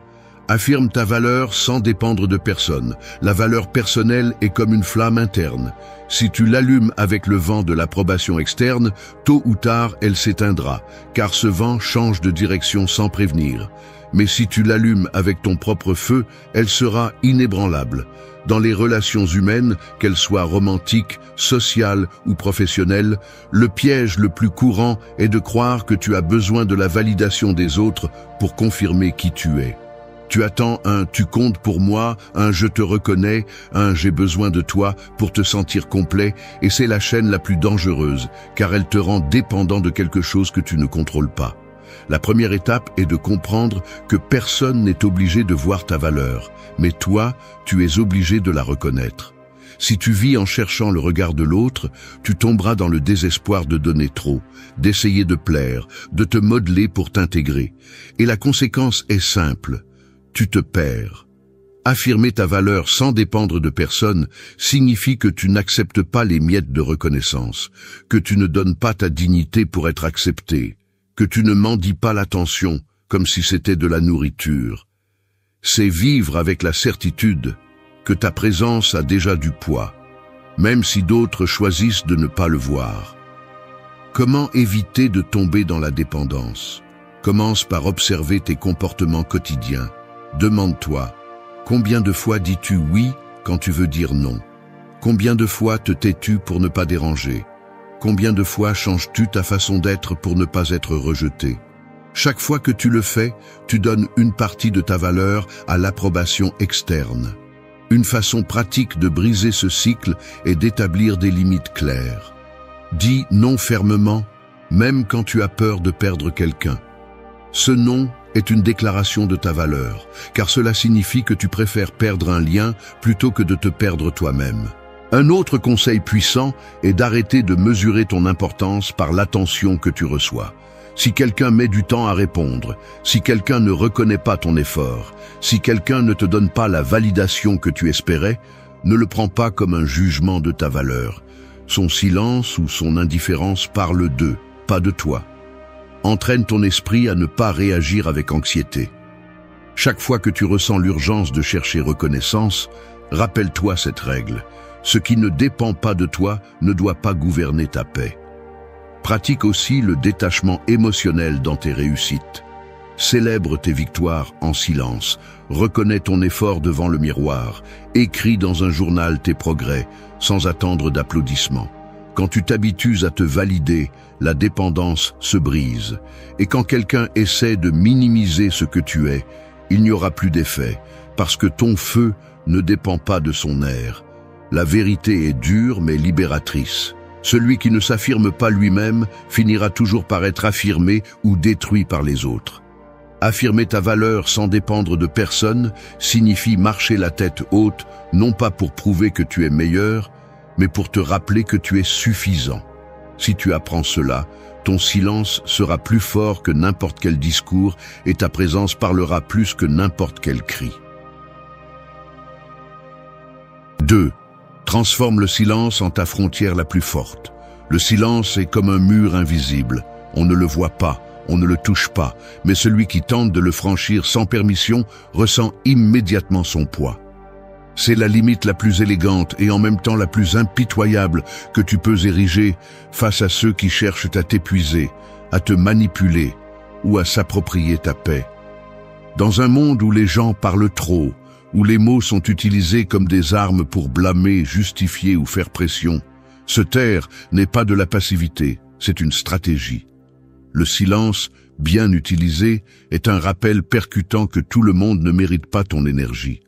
Affirme ta valeur sans dépendre de personne. La valeur personnelle est comme une flamme interne. Si tu l'allumes avec le vent de l'approbation externe, tôt ou tard elle s'éteindra, car ce vent change de direction sans prévenir. Mais si tu l'allumes avec ton propre feu, elle sera inébranlable. Dans les relations humaines, qu'elles soient romantiques, sociales ou professionnelles, le piège le plus courant est de croire que tu as besoin de la validation des autres pour confirmer qui tu es. Tu attends un « tu comptes pour moi », un « je te reconnais », un « j'ai besoin de toi » pour te sentir complet, et c'est la chaîne la plus dangereuse, car elle te rend dépendant de quelque chose que tu ne contrôles pas. La première étape est de comprendre que personne n'est obligé de voir ta valeur, mais toi, tu es obligé de la reconnaître. Si tu vis en cherchant le regard de l'autre, tu tomberas dans le désespoir de donner trop, d'essayer de plaire, de te modeler pour t'intégrer. Et la conséquence est simple, tu te perds. Affirmer ta valeur sans dépendre de personne signifie que tu n'acceptes pas les miettes de reconnaissance, que tu ne donnes pas ta dignité pour être accepté, que tu ne mendies pas l'attention comme si c'était de la nourriture. C'est vivre avec la certitude que ta présence a déjà du poids, même si d'autres choisissent de ne pas le voir. Comment éviter de tomber dans la dépendance? Commence par observer tes comportements quotidiens. Demande-toi, combien de fois dis-tu oui quand tu veux dire non? Combien de fois te tais-tu pour ne pas déranger? Combien de fois changes-tu ta façon d'être pour ne pas être rejeté? Chaque fois que tu le fais, tu donnes une partie de ta valeur à l'approbation externe. Une façon pratique de briser ce cycle est d'établir des limites claires. Dis non fermement, même quand tu as peur de perdre quelqu'un. Ce non est une déclaration de ta valeur, car cela signifie que tu préfères perdre un lien plutôt que de te perdre toi-même. Un autre conseil puissant est d'arrêter de mesurer ton importance par l'attention que tu reçois. Si quelqu'un met du temps à répondre, si quelqu'un ne reconnaît pas ton effort, si quelqu'un ne te donne pas la validation que tu espérais, ne le prends pas comme un jugement de ta valeur. Son silence ou son indifférence parle d'eux, pas de toi. Entraîne ton esprit à ne pas réagir avec anxiété. Chaque fois que tu ressens l'urgence de chercher reconnaissance, rappelle-toi cette règle. Ce qui ne dépend pas de toi ne doit pas gouverner ta paix. Pratique aussi le détachement émotionnel dans tes réussites. Célèbre tes victoires en silence, reconnais ton effort devant le miroir, écris dans un journal tes progrès, sans attendre d'applaudissements. Quand tu t'habitues à te valider, la dépendance se brise. Et quand quelqu'un essaie de minimiser ce que tu es, il n'y aura plus d'effet, parce que ton feu ne dépend pas de son air. La vérité est dure mais libératrice. Celui qui ne s'affirme pas lui-même finira toujours par être affirmé ou détruit par les autres. Affirmer ta valeur sans dépendre de personne signifie marcher la tête haute, non pas pour prouver que tu es meilleur, mais pour te rappeler que tu es suffisant. Si tu apprends cela, ton silence sera plus fort que n'importe quel discours et ta présence parlera plus que n'importe quel cri. 2. Transforme le silence en ta frontière la plus forte. Le silence est comme un mur invisible. On ne le voit pas, on ne le touche pas, mais celui qui tente de le franchir sans permission ressent immédiatement son poids. C'est la limite la plus élégante et en même temps la plus impitoyable que tu peux ériger face à ceux qui cherchent à t'épuiser, à te manipuler ou à s'approprier ta paix. Dans un monde où les gens parlent trop, où les mots sont utilisés comme des armes pour blâmer, justifier ou faire pression, se taire n'est pas de la passivité, c'est une stratégie. Le silence, bien utilisé, est un rappel percutant que tout le monde ne mérite pas ton énergie.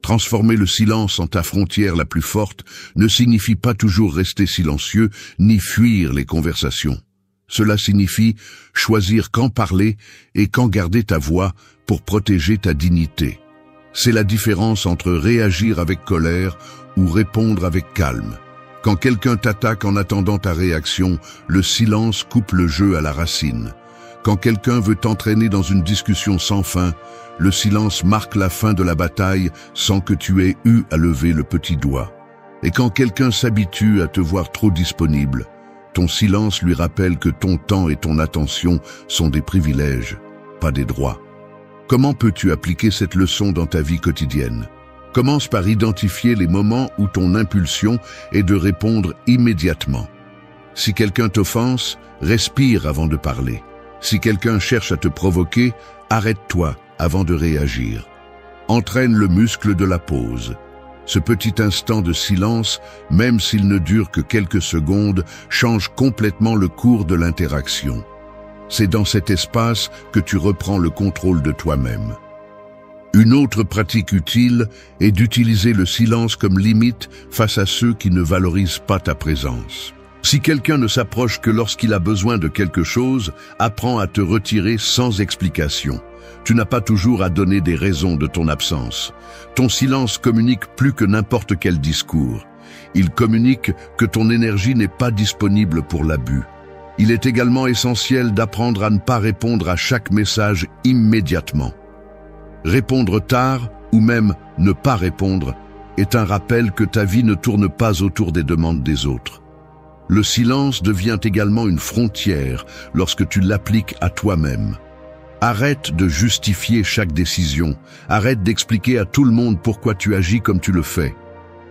Transformer le silence en ta frontière la plus forte ne signifie pas toujours rester silencieux ni fuir les conversations. Cela signifie choisir quand parler et quand garder ta voix pour protéger ta dignité. C'est la différence entre réagir avec colère ou répondre avec calme. Quand quelqu'un t'attaque en attendant ta réaction, le silence coupe le jeu à la racine. Quand quelqu'un veut t'entraîner dans une discussion sans fin, le silence marque la fin de la bataille sans que tu aies eu à lever le petit doigt. Et quand quelqu'un s'habitue à te voir trop disponible, ton silence lui rappelle que ton temps et ton attention sont des privilèges, pas des droits. Comment peux-tu appliquer cette leçon dans ta vie quotidienne? Commence par identifier les moments où ton impulsion est de répondre immédiatement. Si quelqu'un t'offense, respire avant de parler. Si quelqu'un cherche à te provoquer, arrête-toi avant de réagir. Entraîne le muscle de la pause. Ce petit instant de silence, même s'il ne dure que quelques secondes, change complètement le cours de l'interaction. C'est dans cet espace que tu reprends le contrôle de toi-même. Une autre pratique utile est d'utiliser le silence comme limite face à ceux qui ne valorisent pas ta présence. Si quelqu'un ne s'approche que lorsqu'il a besoin de quelque chose, apprends à te retirer sans explication. Tu n'as pas toujours à donner des raisons de ton absence. Ton silence communique plus que n'importe quel discours. Il communique que ton énergie n'est pas disponible pour l'abus. Il est également essentiel d'apprendre à ne pas répondre à chaque message immédiatement. Répondre tard, ou même ne pas répondre, est un rappel que ta vie ne tourne pas autour des demandes des autres. Le silence devient également une frontière lorsque tu l'appliques à toi-même. Arrête de justifier chaque décision, arrête d'expliquer à tout le monde pourquoi tu agis comme tu le fais.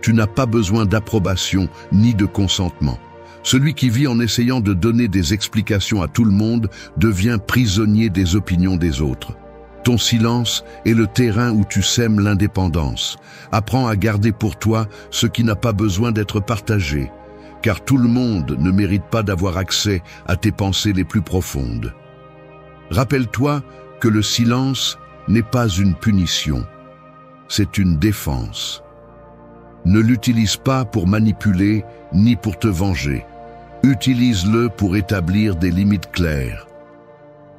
Tu n'as pas besoin d'approbation ni de consentement. Celui qui vit en essayant de donner des explications à tout le monde devient prisonnier des opinions des autres. Ton silence est le terrain où tu sèmes l'indépendance. Apprends à garder pour toi ce qui n'a pas besoin d'être partagé, car tout le monde ne mérite pas d'avoir accès à tes pensées les plus profondes. Rappelle-toi que le silence n'est pas une punition, c'est une défense. Ne l'utilise pas pour manipuler ni pour te venger. Utilise-le pour établir des limites claires.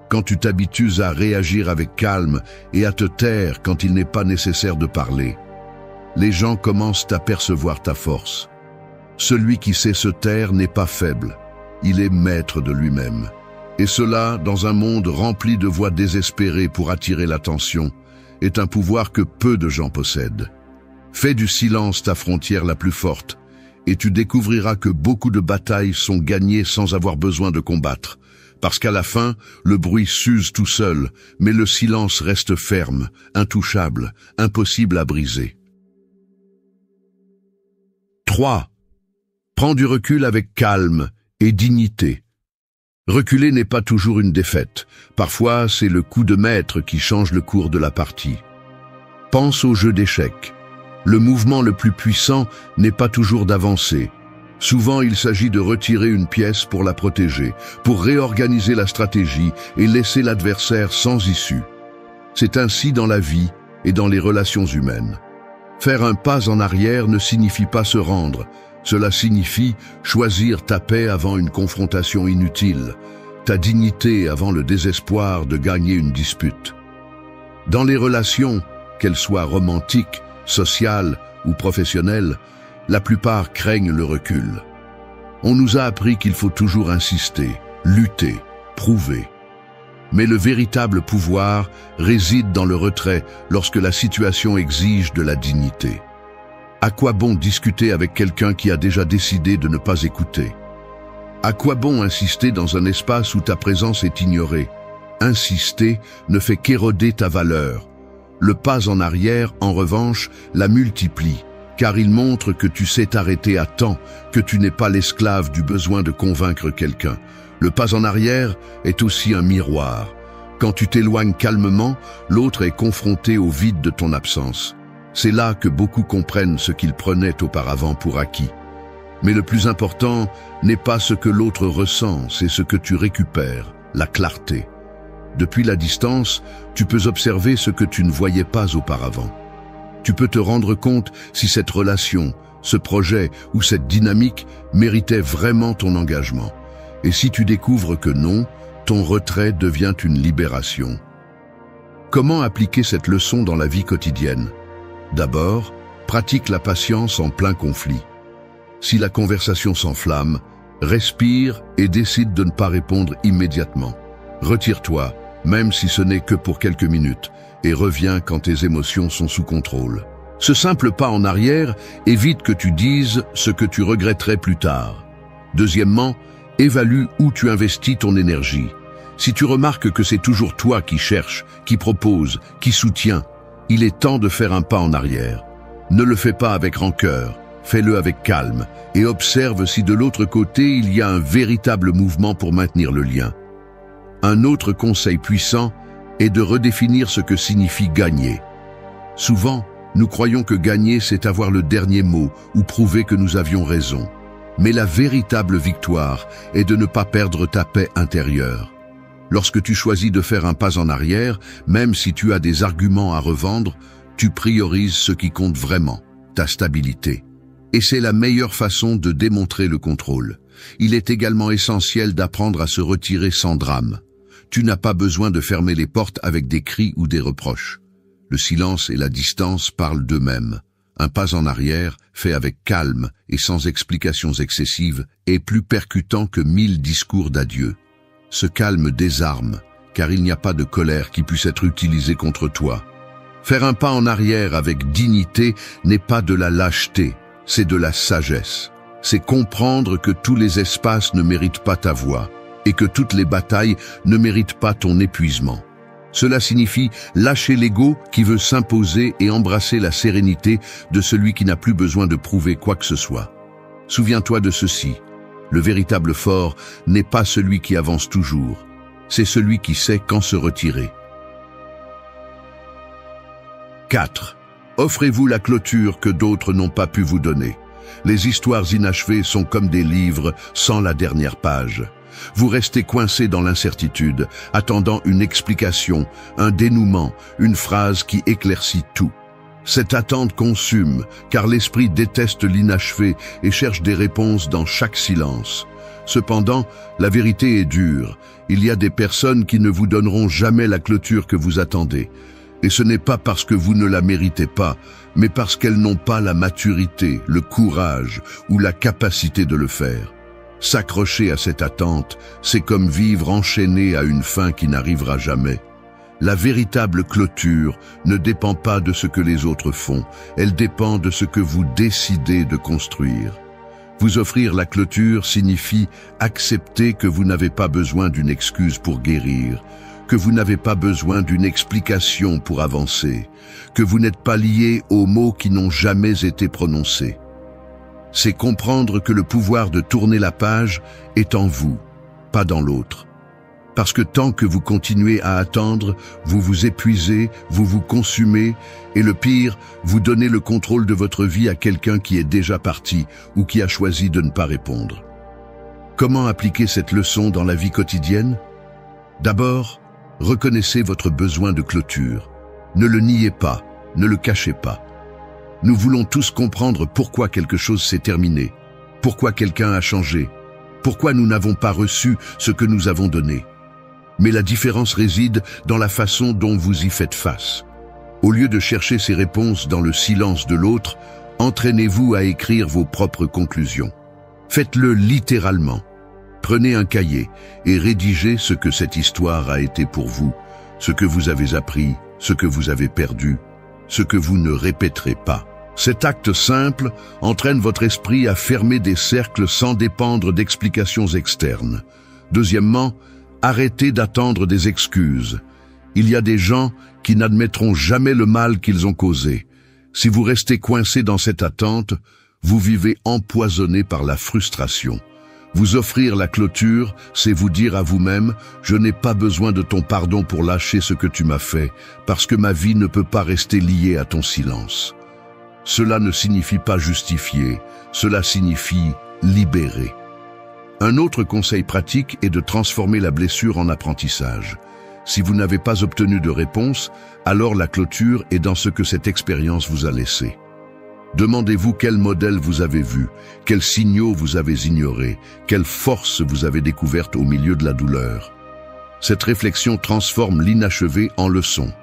Quand tu t'habitues à réagir avec calme et à te taire quand il n'est pas nécessaire de parler, les gens commencent à percevoir ta force. Celui qui sait se taire n'est pas faible, il est maître de lui-même. Et cela, dans un monde rempli de voix désespérées pour attirer l'attention, est un pouvoir que peu de gens possèdent. Fais du silence ta frontière la plus forte, et tu découvriras que beaucoup de batailles sont gagnées sans avoir besoin de combattre. Parce qu'à la fin, le bruit s'use tout seul, mais le silence reste ferme, intouchable, impossible à briser. 3. Prends du recul avec calme et dignité. Reculer n'est pas toujours une défaite. Parfois, c'est le coup de maître qui change le cours de la partie. Pense au jeu d'échecs. Le mouvement le plus puissant n'est pas toujours d'avancer. Souvent, il s'agit de retirer une pièce pour la protéger, pour réorganiser la stratégie et laisser l'adversaire sans issue. C'est ainsi dans la vie et dans les relations humaines. Faire un pas en arrière ne signifie pas se rendre. Cela signifie choisir ta paix avant une confrontation inutile, ta dignité avant le désespoir de gagner une dispute. Dans les relations, qu'elles soient romantiques, sociales ou professionnelles, la plupart craignent le recul. On nous a appris qu'il faut toujours insister, lutter, prouver. Mais le véritable pouvoir réside dans le retrait lorsque la situation exige de la dignité. À quoi bon discuter avec quelqu'un qui a déjà décidé de ne pas écouter? À quoi bon insister dans un espace où ta présence est ignorée? Insister ne fait qu'éroder ta valeur. Le pas en arrière, en revanche, la multiplie, car il montre que tu sais t'arrêter à temps, que tu n'es pas l'esclave du besoin de convaincre quelqu'un. Le pas en arrière est aussi un miroir. Quand tu t'éloignes calmement, l'autre est confronté au vide de ton absence. C'est là que beaucoup comprennent ce qu'ils prenaient auparavant pour acquis. Mais le plus important n'est pas ce que l'autre ressent, c'est ce que tu récupères, la clarté. Depuis la distance, tu peux observer ce que tu ne voyais pas auparavant. Tu peux te rendre compte si cette relation, ce projet ou cette dynamique méritait vraiment ton engagement. Et si tu découvres que non, ton retrait devient une libération. Comment appliquer cette leçon dans la vie quotidienne? D'abord, pratique la patience en plein conflit. Si la conversation s'enflamme, respire et décide de ne pas répondre immédiatement. Retire-toi, même si ce n'est que pour quelques minutes, et reviens quand tes émotions sont sous contrôle. Ce simple pas en arrière évite que tu dises ce que tu regretterais plus tard. Deuxièmement, évalue où tu investis ton énergie. Si tu remarques que c'est toujours toi qui cherches, qui propose, qui soutient, il est temps de faire un pas en arrière. Ne le fais pas avec rancœur, fais-le avec calme et observe si de l'autre côté il y a un véritable mouvement pour maintenir le lien. Un autre conseil puissant est de redéfinir ce que signifie gagner. Souvent, nous croyons que gagner c'est avoir le dernier mot ou prouver que nous avions raison. Mais la véritable victoire est de ne pas perdre ta paix intérieure. Lorsque tu choisis de faire un pas en arrière, même si tu as des arguments à revendre, tu priorises ce qui compte vraiment, ta stabilité. Et c'est la meilleure façon de démontrer le contrôle. Il est également essentiel d'apprendre à se retirer sans drame. Tu n'as pas besoin de fermer les portes avec des cris ou des reproches. Le silence et la distance parlent d'eux-mêmes. Un pas en arrière, fait avec calme et sans explications excessives, est plus percutant que 1000 discours d'adieu. Ce calme désarme, car il n'y a pas de colère qui puisse être utilisée contre toi. Faire un pas en arrière avec dignité n'est pas de la lâcheté, c'est de la sagesse. C'est comprendre que tous les espaces ne méritent pas ta voix et que toutes les batailles ne méritent pas ton épuisement. Cela signifie lâcher l'ego qui veut s'imposer et embrasser la sérénité de celui qui n'a plus besoin de prouver quoi que ce soit. Souviens-toi de ceci, le véritable fort n'est pas celui qui avance toujours, c'est celui qui sait quand se retirer. 4. Offrez-vous la clôture que d'autres n'ont pas pu vous donner. Les histoires inachevées sont comme des livres sans la dernière page. Vous restez coincé dans l'incertitude, attendant une explication, un dénouement, une phrase qui éclaircit tout. Cette attente consume, car l'esprit déteste l'inachevé et cherche des réponses dans chaque silence. Cependant, la vérité est dure. Il y a des personnes qui ne vous donneront jamais la clôture que vous attendez. Et ce n'est pas parce que vous ne la méritez pas, mais parce qu'elles n'ont pas la maturité, le courage ou la capacité de le faire. S'accrocher à cette attente, c'est comme vivre enchaîné à une fin qui n'arrivera jamais. La véritable clôture ne dépend pas de ce que les autres font, elle dépend de ce que vous décidez de construire. Vous offrir la clôture signifie accepter que vous n'avez pas besoin d'une excuse pour guérir, que vous n'avez pas besoin d'une explication pour avancer, que vous n'êtes pas lié aux mots qui n'ont jamais été prononcés. C'est comprendre que le pouvoir de tourner la page est en vous, pas dans l'autre. Parce que tant que vous continuez à attendre, vous vous épuisez, vous vous consumez, et le pire, vous donnez le contrôle de votre vie à quelqu'un qui est déjà parti ou qui a choisi de ne pas répondre. Comment appliquer cette leçon dans la vie quotidienne? D'abord, reconnaissez votre besoin de clôture. Ne le niez pas, ne le cachez pas. Nous voulons tous comprendre pourquoi quelque chose s'est terminé, pourquoi quelqu'un a changé, pourquoi nous n'avons pas reçu ce que nous avons donné. Mais la différence réside dans la façon dont vous y faites face. Au lieu de chercher ces réponses dans le silence de l'autre, entraînez-vous à écrire vos propres conclusions. Faites-le littéralement. Prenez un cahier et rédigez ce que cette histoire a été pour vous, ce que vous avez appris, ce que vous avez perdu, ce que vous ne répéterez pas. Cet acte simple entraîne votre esprit à fermer des cercles sans dépendre d'explications externes. Deuxièmement, arrêtez d'attendre des excuses. Il y a des gens qui n'admettront jamais le mal qu'ils ont causé. Si vous restez coincé dans cette attente, vous vivez empoisonné par la frustration. Vous offrir la clôture, c'est vous dire à vous-même « Je n'ai pas besoin de ton pardon pour lâcher ce que tu m'as fait, parce que ma vie ne peut pas rester liée à ton silence. » Cela ne signifie pas justifier, cela signifie libérer. Un autre conseil pratique est de transformer la blessure en apprentissage. Si vous n'avez pas obtenu de réponse, alors la clôture est dans ce que cette expérience vous a laissé. Demandez-vous quel modèle vous avez vu, quels signaux vous avez ignorés, quelle force vous avez découverte au milieu de la douleur. Cette réflexion transforme l'inachevé en leçon.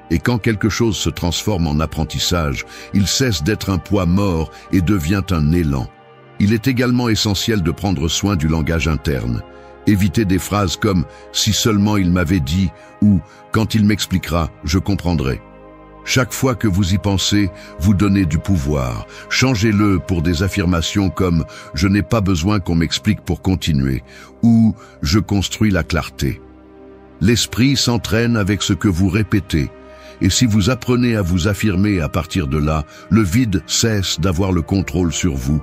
Et quand quelque chose se transforme en apprentissage, il cesse d'être un poids mort et devient un élan. Il est également essentiel de prendre soin du langage interne. Évitez des phrases comme « si seulement il m'avait dit » ou « quand il m'expliquera, je comprendrai ». Chaque fois que vous y pensez, vous donnez du pouvoir. Changez-le pour des affirmations comme « je n'ai pas besoin qu'on m'explique pour continuer » ou « je construis la clarté ». L'esprit s'entraîne avec ce que vous répétez. Et si vous apprenez à vous affirmer à partir de là, le vide cesse d'avoir le contrôle sur vous.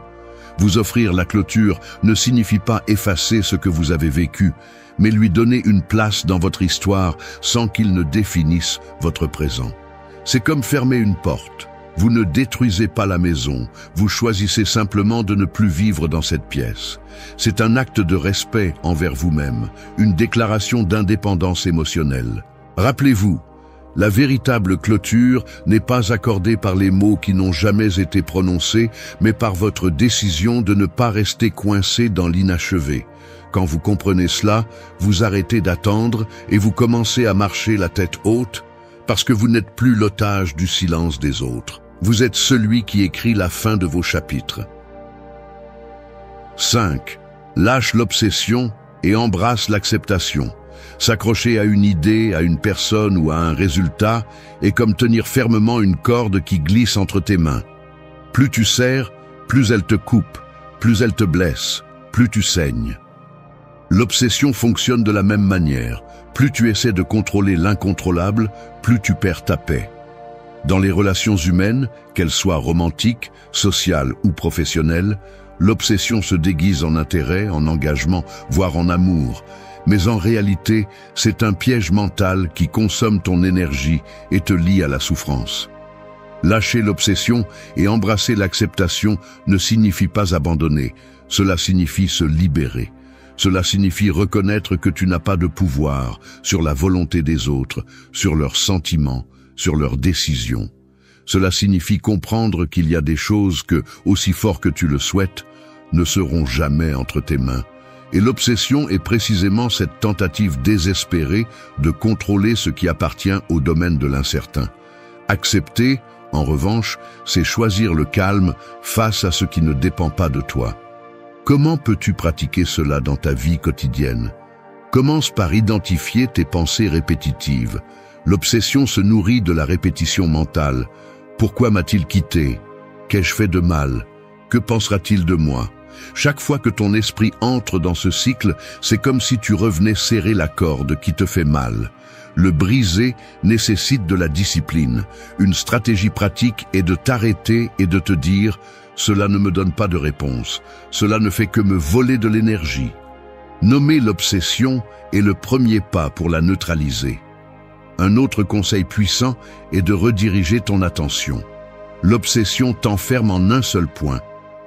Vous offrir la clôture ne signifie pas effacer ce que vous avez vécu, mais lui donner une place dans votre histoire sans qu'il ne définisse votre présent. C'est comme fermer une porte. Vous ne détruisez pas la maison, vous choisissez simplement de ne plus vivre dans cette pièce. C'est un acte de respect envers vous-même, une déclaration d'indépendance émotionnelle. Rappelez-vous, la véritable clôture n'est pas accordée par les mots qui n'ont jamais été prononcés, mais par votre décision de ne pas rester coincé dans l'inachevé. Quand vous comprenez cela, vous arrêtez d'attendre et vous commencez à marcher la tête haute, parce que vous n'êtes plus l'otage du silence des autres. Vous êtes celui qui écrit la fin de vos chapitres. 5. Lâche l'obsession et embrasse l'acceptation. S'accrocher à une idée, à une personne ou à un résultat est comme tenir fermement une corde qui glisse entre tes mains. Plus tu serres, plus elle te coupe, plus elle te blesse, plus tu saignes. L'obsession fonctionne de la même manière. Plus tu essaies de contrôler l'incontrôlable, plus tu perds ta paix. Dans les relations humaines, qu'elles soient romantiques, sociales ou professionnelles, l'obsession se déguise en intérêt, en engagement, voire en amour. Mais en réalité, c'est un piège mental qui consomme ton énergie et te lie à la souffrance. Lâcher l'obsession et embrasser l'acceptation ne signifie pas abandonner, cela signifie se libérer. Cela signifie reconnaître que tu n'as pas de pouvoir sur la volonté des autres, sur leurs sentiments, sur leurs décisions. Cela signifie comprendre qu'il y a des choses que, aussi fort que tu le souhaites, ne seront jamais entre tes mains. Et l'obsession est précisément cette tentative désespérée de contrôler ce qui appartient au domaine de l'incertain. Accepter, en revanche, c'est choisir le calme face à ce qui ne dépend pas de toi. Comment peux-tu pratiquer cela dans ta vie quotidienne? Commence par identifier tes pensées répétitives. L'obsession se nourrit de la répétition mentale. Pourquoi m'a-t-il quitté? Qu'ai-je fait de mal? Que pensera-t-il de moi? Chaque fois que ton esprit entre dans ce cycle, c'est comme si tu revenais serrer la corde qui te fait mal. Le briser nécessite de la discipline. Une stratégie pratique est de t'arrêter et de te dire « Cela ne me donne pas de réponse. Cela ne fait que me voler de l'énergie. » Nommer l'obsession est le premier pas pour la neutraliser. Un autre conseil puissant est de rediriger ton attention. L'obsession t'enferme en un seul point,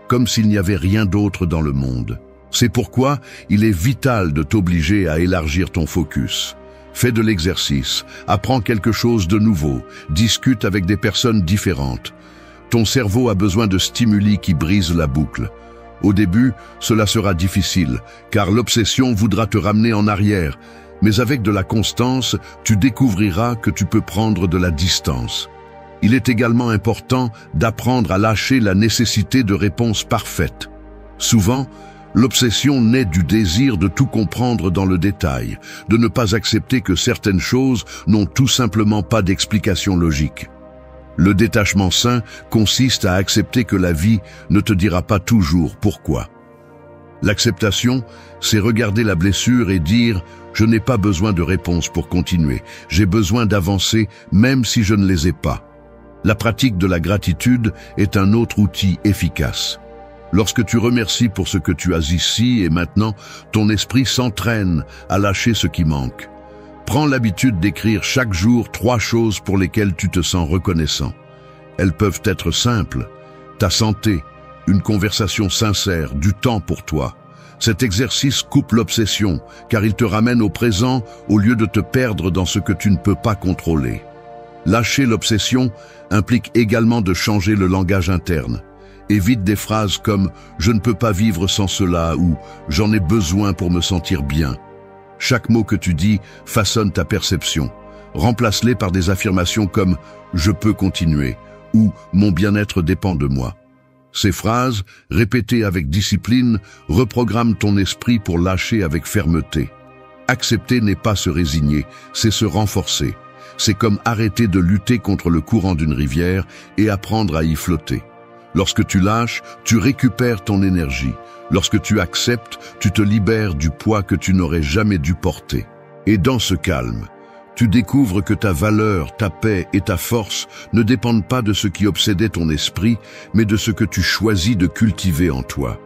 comme s'il n'y avait rien d'autre dans le monde. C'est pourquoi il est vital de t'obliger à élargir ton focus. Fais de l'exercice, apprends quelque chose de nouveau, discute avec des personnes différentes. Ton cerveau a besoin de stimuli qui brisent la boucle. Au début, cela sera difficile, car l'obsession voudra te ramener en arrière. Mais avec de la constance, tu découvriras que tu peux prendre de la distance. Il est également important d'apprendre à lâcher la nécessité de réponses parfaites. Souvent, l'obsession naît du désir de tout comprendre dans le détail, de ne pas accepter que certaines choses n'ont tout simplement pas d'explication logique. Le détachement sain consiste à accepter que la vie ne te dira pas toujours pourquoi. L'acceptation, c'est regarder la blessure et dire « Je n'ai pas besoin de réponse pour continuer, j'ai besoin d'avancer même si je ne les ai pas ». La pratique de la gratitude est un autre outil efficace. Lorsque tu remercies pour ce que tu as ici et maintenant, ton esprit s'entraîne à lâcher ce qui manque. Prends l'habitude d'écrire chaque jour 3 choses pour lesquelles tu te sens reconnaissant. Elles peuvent être simples. Ta santé, une conversation sincère, du temps pour toi. Cet exercice coupe l'obsession, car il te ramène au présent au lieu de te perdre dans ce que tu ne peux pas contrôler. Lâcher l'obsession implique également de changer le langage interne. Évite des phrases comme « je ne peux pas vivre sans cela » ou « j'en ai besoin pour me sentir bien ». Chaque mot que tu dis façonne ta perception. Remplace-les par des affirmations comme « je peux continuer » ou « mon bien-être dépend de moi ». Ces phrases, répétées avec discipline, reprogramment ton esprit pour lâcher avec fermeté. Accepter n'est pas se résigner, c'est se renforcer. C'est comme arrêter de lutter contre le courant d'une rivière et apprendre à y flotter. Lorsque tu lâches, tu récupères ton énergie. Lorsque tu acceptes, tu te libères du poids que tu n'aurais jamais dû porter. Et dans ce calme, tu découvres que ta valeur, ta paix et ta force ne dépendent pas de ce qui obsédait ton esprit, mais de ce que tu choisis de cultiver en toi.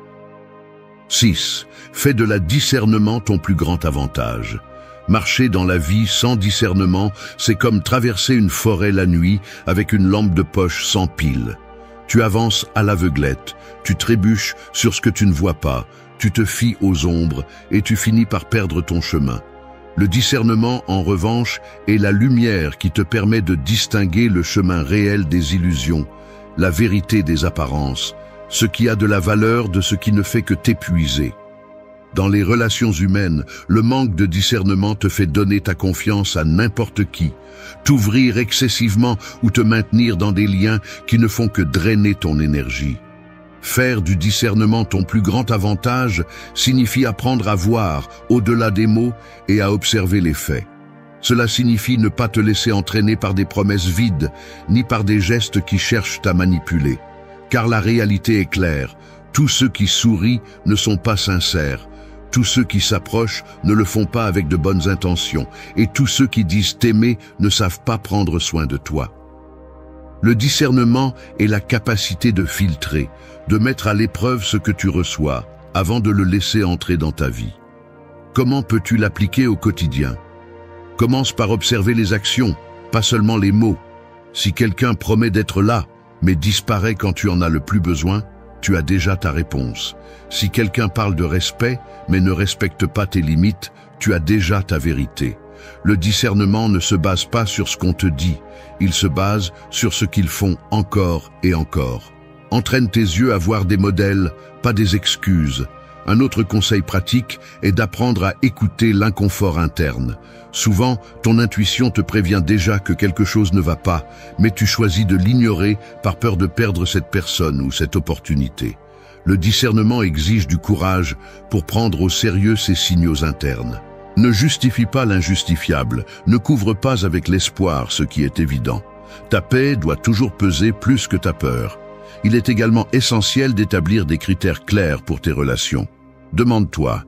6. Fais de la discernement ton plus grand avantage. Marcher dans la vie sans discernement, c'est comme traverser une forêt la nuit avec une lampe de poche sans pile. Tu avances à l'aveuglette, tu trébuches sur ce que tu ne vois pas, tu te fies aux ombres et tu finis par perdre ton chemin. Le discernement, en revanche, est la lumière qui te permet de distinguer le chemin réel des illusions, la vérité des apparences, ce qui a de la valeur de ce qui ne fait que t'épuiser. Dans les relations humaines, le manque de discernement te fait donner ta confiance à n'importe qui, t'ouvrir excessivement ou te maintenir dans des liens qui ne font que drainer ton énergie. Faire du discernement ton plus grand avantage signifie apprendre à voir au-delà des mots et à observer les faits. Cela signifie ne pas te laisser entraîner par des promesses vides, ni par des gestes qui cherchent à manipuler. Car la réalité est claire, tous ceux qui sourient ne sont pas sincères, tous ceux qui s'approchent ne le font pas avec de bonnes intentions, et tous ceux qui disent t'aimer ne savent pas prendre soin de toi. Le discernement est la capacité de filtrer, de mettre à l'épreuve ce que tu reçois, avant de le laisser entrer dans ta vie. Comment peux-tu l'appliquer au quotidien ? Commence par observer les actions, pas seulement les mots. Si quelqu'un promet d'être là, mais disparaît quand tu en as le plus besoin, tu as déjà ta réponse. Si quelqu'un parle de respect, mais ne respecte pas tes limites, tu as déjà ta vérité. Le discernement ne se base pas sur ce qu'on te dit, il se base sur ce qu'ils font encore et encore. Entraîne tes yeux à voir des modèles, pas des excuses. Un autre conseil pratique est d'apprendre à écouter l'inconfort interne. Souvent, ton intuition te prévient déjà que quelque chose ne va pas, mais tu choisis de l'ignorer par peur de perdre cette personne ou cette opportunité. Le discernement exige du courage pour prendre au sérieux ces signaux internes. Ne justifie pas l'injustifiable, ne couvre pas avec l'espoir ce qui est évident. Ta paix doit toujours peser plus que ta peur. Il est également essentiel d'établir des critères clairs pour tes relations. Demande-toi,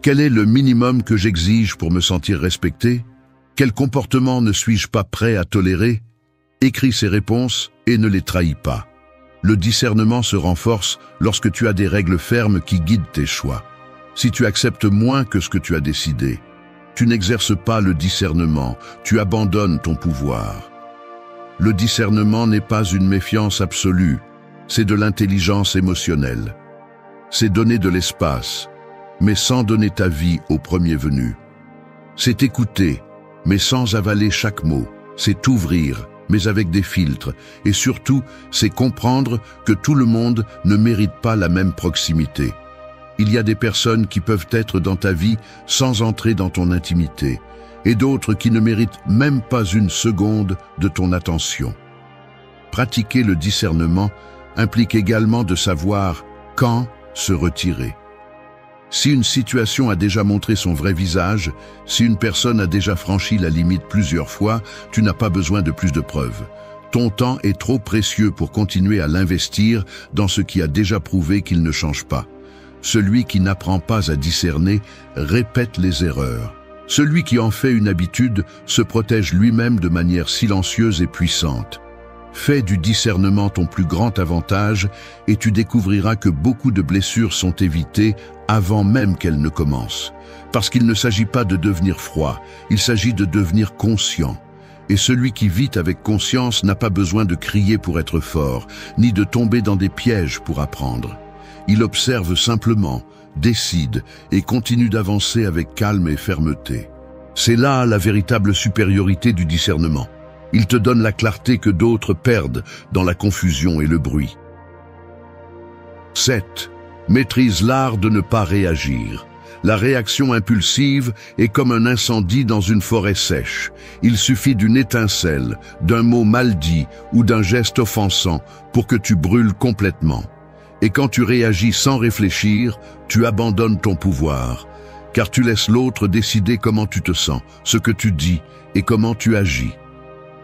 quel est le minimum que j'exige pour me sentir respecté? Quel comportement ne suis-je pas prêt à tolérer? Écris ces réponses et ne les trahis pas. Le discernement se renforce lorsque tu as des règles fermes qui guident tes choix. Si tu acceptes moins que ce que tu as décidé, tu n'exerces pas le discernement, tu abandonnes ton pouvoir. Le discernement n'est pas une méfiance absolue, c'est de l'intelligence émotionnelle. C'est donner de l'espace, mais sans donner ta vie au premier venu. C'est écouter, mais sans avaler chaque mot. C'est ouvrir, mais avec des filtres. Et surtout, c'est comprendre que tout le monde ne mérite pas la même proximité. Il y a des personnes qui peuvent être dans ta vie sans entrer dans ton intimité, et d'autres qui ne méritent même pas une seconde de ton attention. Pratiquer le discernement implique également de savoir quand se retirer. Si une situation a déjà montré son vrai visage, si une personne a déjà franchi la limite plusieurs fois, tu n'as pas besoin de plus de preuves. Ton temps est trop précieux pour continuer à l'investir dans ce qui a déjà prouvé qu'il ne change pas. Celui qui n'apprend pas à discerner répète les erreurs. Celui qui en fait une habitude se protège lui-même de manière silencieuse et puissante. Fais du discernement ton plus grand avantage et tu découvriras que beaucoup de blessures sont évitées avant même qu'elles ne commencent. Parce qu'il ne s'agit pas de devenir froid, il s'agit de devenir conscient. Et celui qui vit avec conscience n'a pas besoin de crier pour être fort, ni de tomber dans des pièges pour apprendre. Il observe simplement, décide et continue d'avancer avec calme et fermeté. C'est là la véritable supériorité du discernement. Il te donne la clarté que d'autres perdent dans la confusion et le bruit. 7. Maîtrise l'art de ne pas réagir. La réaction impulsive est comme un incendie dans une forêt sèche. Il suffit d'une étincelle, d'un mot mal dit ou d'un geste offensant pour que tu brûles complètement. Et quand tu réagis sans réfléchir, tu abandonnes ton pouvoir, car tu laisses l'autre décider comment tu te sens, ce que tu dis et comment tu agis.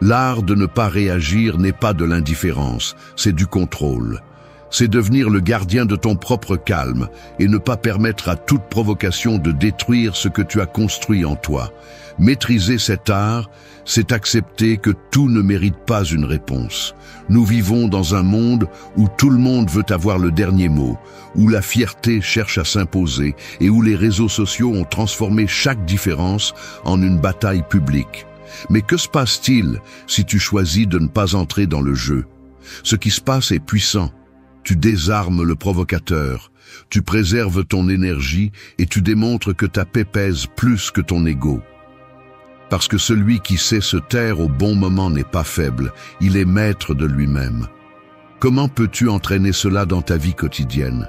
L'art de ne pas réagir n'est pas de l'indifférence, c'est du contrôle. C'est devenir le gardien de ton propre calme et ne pas permettre à toute provocation de détruire ce que tu as construit en toi. Maîtriser cet art, c'est accepter que tout ne mérite pas une réponse. Nous vivons dans un monde où tout le monde veut avoir le dernier mot, où la fierté cherche à s'imposer et où les réseaux sociaux ont transformé chaque différence en une bataille publique. Mais que se passe-t-il si tu choisis de ne pas entrer dans le jeu? Ce qui se passe est puissant. Tu désarmes le provocateur, tu préserves ton énergie et tu démontres que ta paix pèse plus que ton ego. Parce que celui qui sait se taire au bon moment n'est pas faible, il est maître de lui-même. Comment peux-tu entraîner cela dans ta vie quotidienne?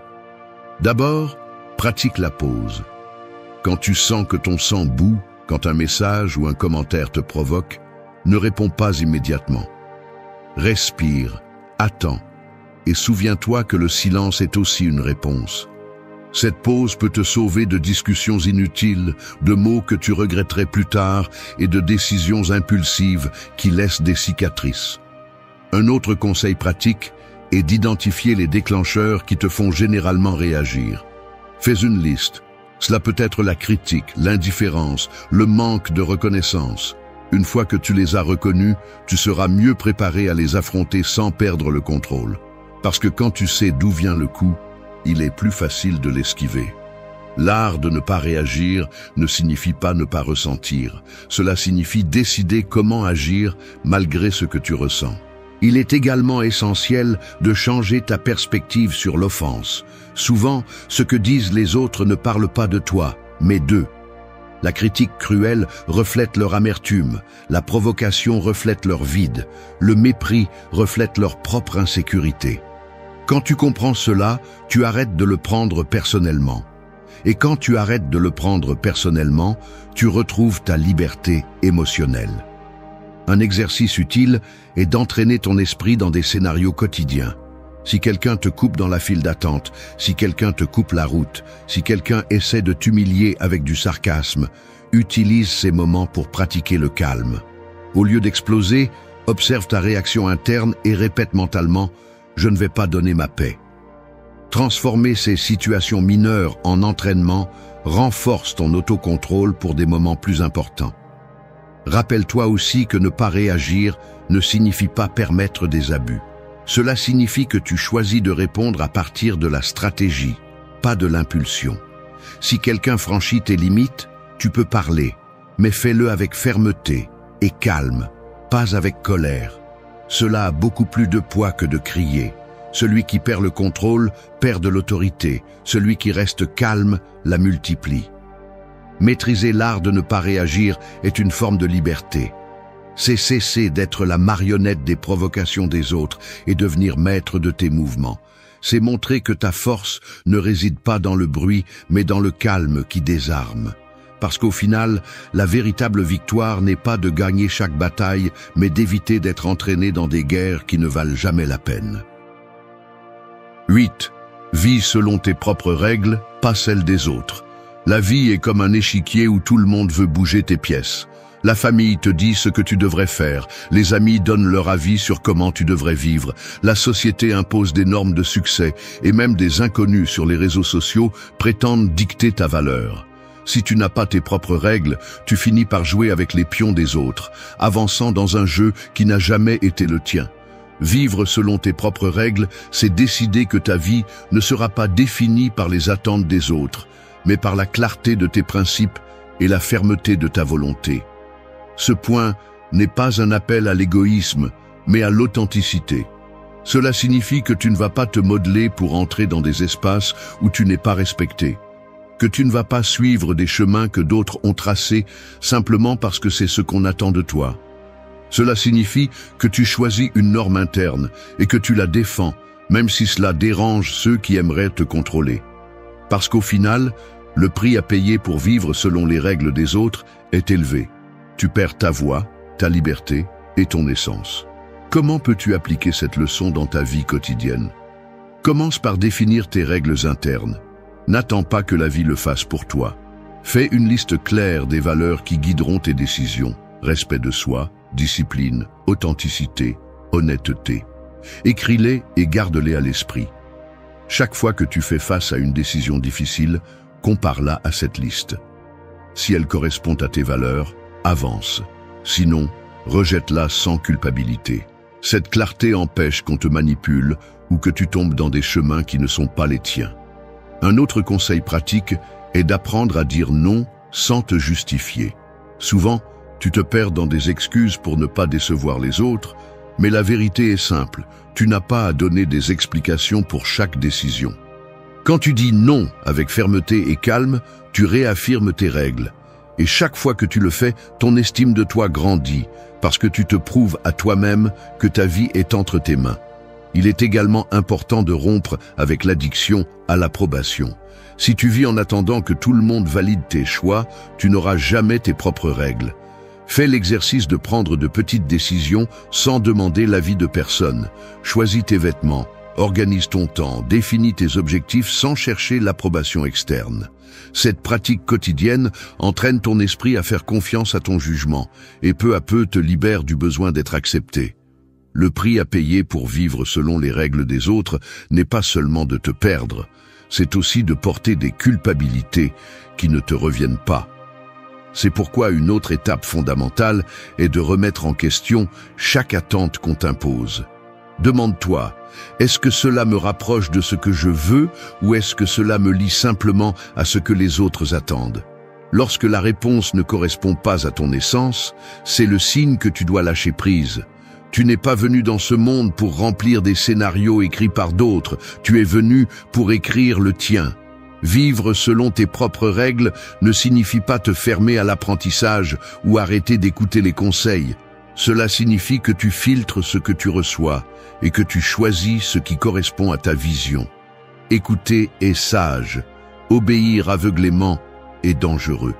D'abord, pratique la pause. Quand tu sens que ton sang bout, quand un message ou un commentaire te provoque, ne réponds pas immédiatement. Respire, attends, et souviens-toi que le silence est aussi une réponse. Cette pause peut te sauver de discussions inutiles, de mots que tu regretterais plus tard et de décisions impulsives qui laissent des cicatrices. Un autre conseil pratique est d'identifier les déclencheurs qui te font généralement réagir. Fais une liste. Cela peut être la critique, l'indifférence, le manque de reconnaissance. Une fois que tu les as reconnus, tu seras mieux préparé à les affronter sans perdre le contrôle. Parce que quand tu sais d'où vient le coup, il est plus facile de l'esquiver. L'art de ne pas réagir ne signifie pas ne pas ressentir. Cela signifie décider comment agir malgré ce que tu ressens. Il est également essentiel de changer ta perspective sur l'offense. Souvent, ce que disent les autres ne parle pas de toi, mais d'eux. La critique cruelle reflète leur amertume, la provocation reflète leur vide, le mépris reflète leur propre insécurité. Quand tu comprends cela, tu arrêtes de le prendre personnellement. Et quand tu arrêtes de le prendre personnellement, tu retrouves ta liberté émotionnelle. Un exercice utile est d'entraîner ton esprit dans des scénarios quotidiens. Si quelqu'un te coupe dans la file d'attente, si quelqu'un te coupe la route, si quelqu'un essaie de t'humilier avec du sarcasme, utilise ces moments pour pratiquer le calme. Au lieu d'exploser, observe ta réaction interne et répète mentalement « Je ne vais pas donner ma paix ». Transformer ces situations mineures en entraînement renforce ton autocontrôle pour des moments plus importants. Rappelle-toi aussi que ne pas réagir ne signifie pas permettre des abus. Cela signifie que tu choisis de répondre à partir de la stratégie, pas de l'impulsion. Si quelqu'un franchit tes limites, tu peux parler, mais fais-le avec fermeté et calme, pas avec colère. Cela a beaucoup plus de poids que de crier. Celui qui perd le contrôle perd de l'autorité. Celui qui reste calme la multiplie. Maîtriser l'art de ne pas réagir est une forme de liberté. C'est cesser d'être la marionnette des provocations des autres et devenir maître de tes mouvements. C'est montrer que ta force ne réside pas dans le bruit, mais dans le calme qui désarme. Parce qu'au final, la véritable victoire n'est pas de gagner chaque bataille, mais d'éviter d'être entraîné dans des guerres qui ne valent jamais la peine. 8. Vis selon tes propres règles, pas celles des autres. La vie est comme un échiquier où tout le monde veut bouger tes pièces. La famille te dit ce que tu devrais faire, les amis donnent leur avis sur comment tu devrais vivre, la société impose des normes de succès et même des inconnus sur les réseaux sociaux prétendent dicter ta valeur. Si tu n'as pas tes propres règles, tu finis par jouer avec les pions des autres, avançant dans un jeu qui n'a jamais été le tien. Vivre selon tes propres règles, c'est décider que ta vie ne sera pas définie par les attentes des autres, mais par la clarté de tes principes et la fermeté de ta volonté. Ce point n'est pas un appel à l'égoïsme, mais à l'authenticité. Cela signifie que tu ne vas pas te modeler pour entrer dans des espaces où tu n'es pas respecté, que tu ne vas pas suivre des chemins que d'autres ont tracés simplement parce que c'est ce qu'on attend de toi. Cela signifie que tu choisis une norme interne et que tu la défends, même si cela dérange ceux qui aimeraient te contrôler. Parce qu'au final, le prix à payer pour vivre selon les règles des autres est élevé. Tu perds ta voix, ta liberté et ton essence. Comment peux-tu appliquer cette leçon dans ta vie quotidienne? Commence par définir tes règles internes. N'attends pas que la vie le fasse pour toi. Fais une liste claire des valeurs qui guideront tes décisions. Respect de soi, discipline, authenticité, honnêteté. Écris-les et garde-les à l'esprit. Chaque fois que tu fais face à une décision difficile, compare-la à cette liste. Si elle correspond à tes valeurs, avance. Sinon, rejette-la sans culpabilité. Cette clarté empêche qu'on te manipule ou que tu tombes dans des chemins qui ne sont pas les tiens. Un autre conseil pratique est d'apprendre à dire non sans te justifier. Souvent, tu te perds dans des excuses pour ne pas décevoir les autres, mais la vérité est simple, tu n'as pas à donner des explications pour chaque décision. Quand tu dis non avec fermeté et calme, tu réaffirmes tes règles. Et chaque fois que tu le fais, ton estime de toi grandit, parce que tu te prouves à toi-même que ta vie est entre tes mains. Il est également important de rompre avec l'addiction à l'approbation. Si tu vis en attendant que tout le monde valide tes choix, tu n'auras jamais tes propres règles. Fais l'exercice de prendre de petites décisions sans demander l'avis de personne. Choisis tes vêtements, organise ton temps, définis tes objectifs sans chercher l'approbation externe. Cette pratique quotidienne entraîne ton esprit à faire confiance à ton jugement et peu à peu te libère du besoin d'être accepté. Le prix à payer pour vivre selon les règles des autres n'est pas seulement de te perdre, c'est aussi de porter des culpabilités qui ne te reviennent pas. C'est pourquoi une autre étape fondamentale est de remettre en question chaque attente qu'on t'impose. Demande-toi, est-ce que cela me rapproche de ce que je veux ou est-ce que cela me lie simplement à ce que les autres attendent? Lorsque la réponse ne correspond pas à ton essence, c'est le signe que tu dois lâcher prise. Tu n'es pas venu dans ce monde pour remplir des scénarios écrits par d'autres, tu es venu pour écrire le tien. Vivre selon tes propres règles ne signifie pas te fermer à l'apprentissage ou arrêter d'écouter les conseils. Cela signifie que tu filtres ce que tu reçois et que tu choisis ce qui correspond à ta vision. Écouter est sage, obéir aveuglément est dangereux.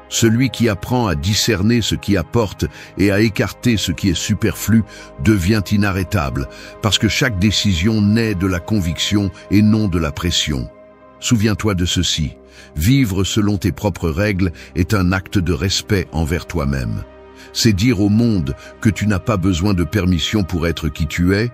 Celui qui apprend à discerner ce qui apporte et à écarter ce qui est superflu devient inarrêtable, parce que chaque décision naît de la conviction et non de la pression. Souviens-toi de ceci, vivre selon tes propres règles est un acte de respect envers toi-même. C'est dire au monde que tu n'as pas besoin de permission pour être qui tu es,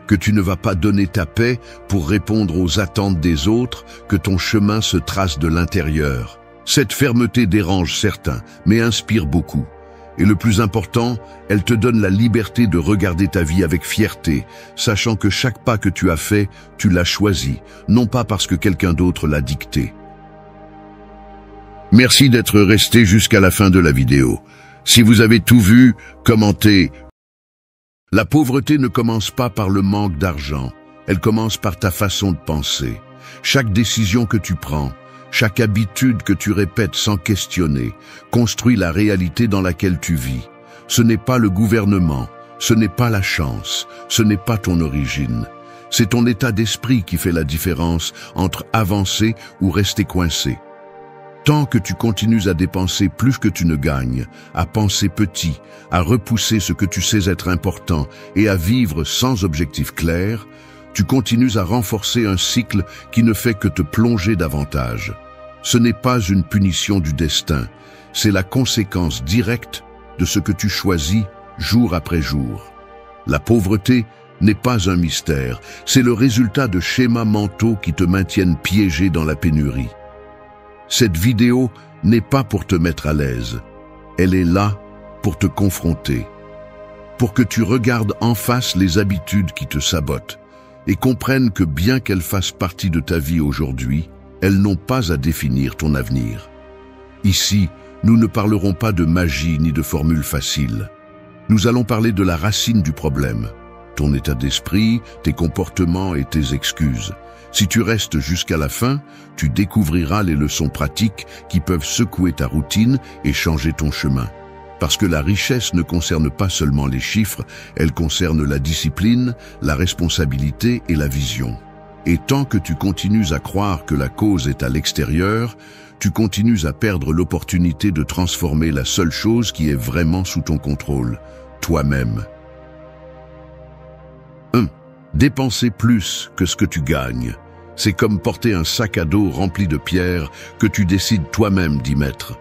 que tu ne vas pas donner ta paix pour répondre aux attentes des autres, que ton chemin se trace de l'intérieur. Cette fermeté dérange certains, mais inspire beaucoup. Et le plus important, elle te donne la liberté de regarder ta vie avec fierté, sachant que chaque pas que tu as fait, tu l'as choisi, non pas parce que quelqu'un d'autre l'a dicté. Merci d'être resté jusqu'à la fin de la vidéo. Si vous avez tout vu, commentez. La pauvreté ne commence pas par le manque d'argent, elle commence par ta façon de penser. Chaque décision que tu prends, chaque habitude que tu répètes sans questionner, construit la réalité dans laquelle tu vis. Ce n'est pas le gouvernement, ce n'est pas la chance, ce n'est pas ton origine. C'est ton état d'esprit qui fait la différence entre avancer ou rester coincé. Tant que tu continues à dépenser plus que tu ne gagnes, à penser petit, à repousser ce que tu sais être important et à vivre sans objectif clair, tu continues à renforcer un cycle qui ne fait que te plonger davantage. Ce n'est pas une punition du destin, c'est la conséquence directe de ce que tu choisis jour après jour. La pauvreté n'est pas un mystère, c'est le résultat de schémas mentaux qui te maintiennent piégé dans la pénurie. Cette vidéo n'est pas pour te mettre à l'aise, elle est là pour te confronter, pour que tu regardes en face les habitudes qui te sabotent et comprennes que bien qu'elles fassent partie de ta vie aujourd'hui, elles n'ont pas à définir ton avenir. Ici, nous ne parlerons pas de magie ni de formules faciles. Nous allons parler de la racine du problème, ton état d'esprit, tes comportements et tes excuses. Si tu restes jusqu'à la fin, tu découvriras les leçons pratiques qui peuvent secouer ta routine et changer ton chemin. Parce que la richesse ne concerne pas seulement les chiffres, elle concerne la discipline, la responsabilité et la vision. Et tant que tu continues à croire que la cause est à l'extérieur, tu continues à perdre l'opportunité de transformer la seule chose qui est vraiment sous ton contrôle, toi-même. 1. Dépenser plus que ce que tu gagnes. C'est comme porter un sac à dos rempli de pierres que tu décides toi-même d'y mettre.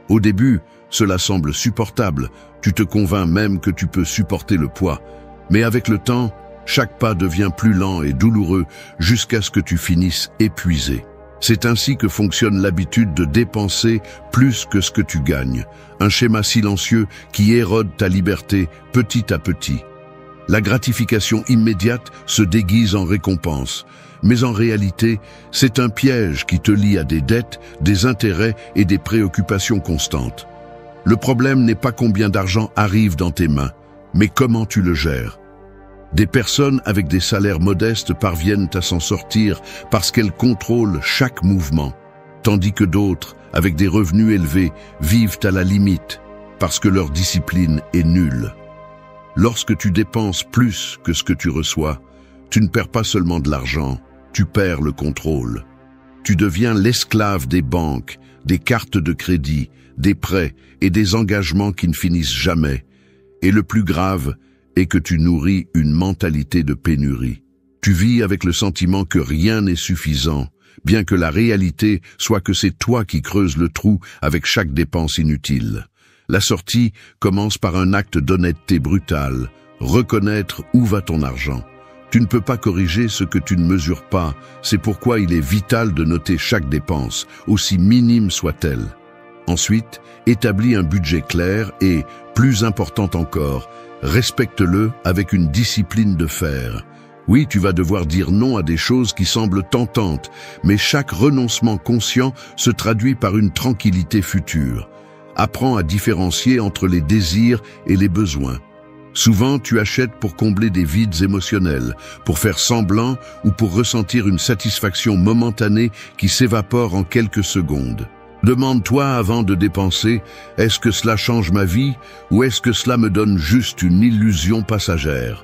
Au début, cela semble supportable, tu te convaincs même que tu peux supporter le poids. Mais avec le temps, chaque pas devient plus lent et douloureux jusqu'à ce que tu finisses épuisé. C'est ainsi que fonctionne l'habitude de dépenser plus que ce que tu gagnes, un schéma silencieux qui érode ta liberté petit à petit. La gratification immédiate se déguise en récompense, mais en réalité, c'est un piège qui te lie à des dettes, des intérêts et des préoccupations constantes. Le problème n'est pas combien d'argent arrive dans tes mains, mais comment tu le gères. Des personnes avec des salaires modestes parviennent à s'en sortir parce qu'elles contrôlent chaque mouvement, tandis que d'autres, avec des revenus élevés, vivent à la limite parce que leur discipline est nulle. Lorsque tu dépenses plus que ce que tu reçois, Tu ne perds pas seulement de l'argent, tu perds le contrôle. Tu deviens l'esclave des banques, des cartes de crédit, des prêts et des engagements qui ne finissent jamais. Et le plus grave est que tu nourris une mentalité de pénurie. Tu vis avec le sentiment que rien n'est suffisant, bien que la réalité soit que c'est toi qui creuses le trou avec chaque dépense inutile. La sortie commence par un acte d'honnêteté brutale, reconnaître où va ton argent. Tu ne peux pas corriger ce que tu ne mesures pas, c'est pourquoi il est vital de noter chaque dépense, aussi minime soit-elle. Ensuite, établis un budget clair et, plus important encore, respecte-le avec une discipline de fer. Oui, tu vas devoir dire non à des choses qui semblent tentantes, mais chaque renoncement conscient se traduit par une tranquillité future. Apprends à différencier entre les désirs et les besoins. Souvent, tu achètes pour combler des vides émotionnels, pour faire semblant ou pour ressentir une satisfaction momentanée qui s'évapore en quelques secondes. Demande-toi avant de dépenser, est-ce que cela change ma vie ou est-ce que cela me donne juste une illusion passagère?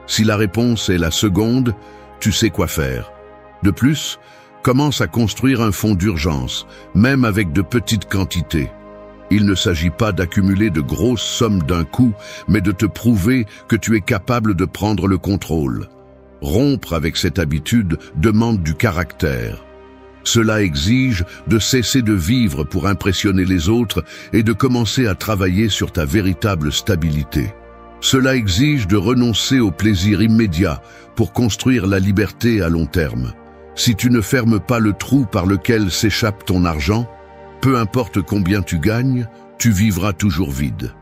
Si la réponse est la seconde, tu sais quoi faire. De plus, commence à construire un fonds d'urgence, même avec de petites quantités. Il ne s'agit pas d'accumuler de grosses sommes d'un coup, mais de te prouver que tu es capable de prendre le contrôle. Rompre avec cette habitude demande du caractère. Cela exige de cesser de vivre pour impressionner les autres et de commencer à travailler sur ta véritable stabilité. Cela exige de renoncer au plaisir immédiat pour construire la liberté à long terme. Si tu ne fermes pas le trou par lequel s'échappe ton argent, peu importe combien tu gagnes, tu vivras toujours vide.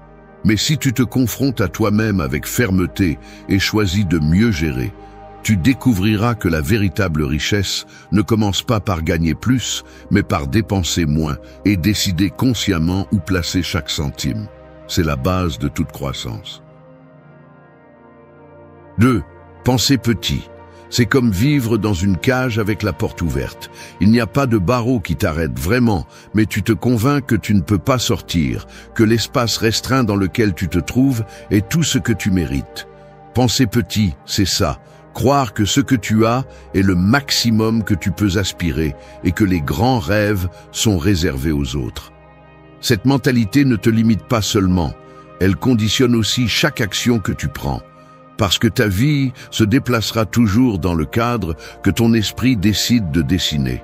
Mais si tu te confrontes à toi-même avec fermeté et choisis de mieux gérer, tu découvriras que la véritable richesse ne commence pas par gagner plus, mais par dépenser moins et décider consciemment où placer chaque centime. C'est la base de toute croissance. 2. Penser petit. C'est comme vivre dans une cage avec la porte ouverte. Il n'y a pas de barreau qui t'arrête vraiment, mais tu te convaincs que tu ne peux pas sortir, que l'espace restreint dans lequel tu te trouves est tout ce que tu mérites. Penser petit, c'est ça. Croire que ce que tu as est le maximum que tu peux aspirer et que les grands rêves sont réservés aux autres. Cette mentalité ne te limite pas seulement, elle conditionne aussi chaque action que tu prends. Parce que ta vie se déplacera toujours dans le cadre que ton esprit décide de dessiner.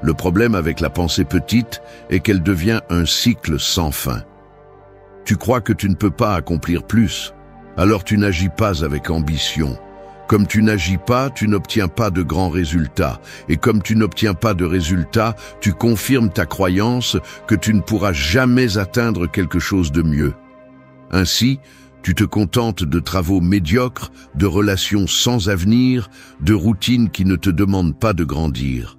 Le problème avec la pensée petite est qu'elle devient un cycle sans fin. Tu crois que tu ne peux pas accomplir plus, alors tu n'agis pas avec ambition. Comme tu n'agis pas, tu n'obtiens pas de grands résultats. Et comme tu n'obtiens pas de résultats, tu confirmes ta croyance que tu ne pourras jamais atteindre quelque chose de mieux. Ainsi, tu te contentes de travaux médiocres, de relations sans avenir, de routines qui ne te demandent pas de grandir.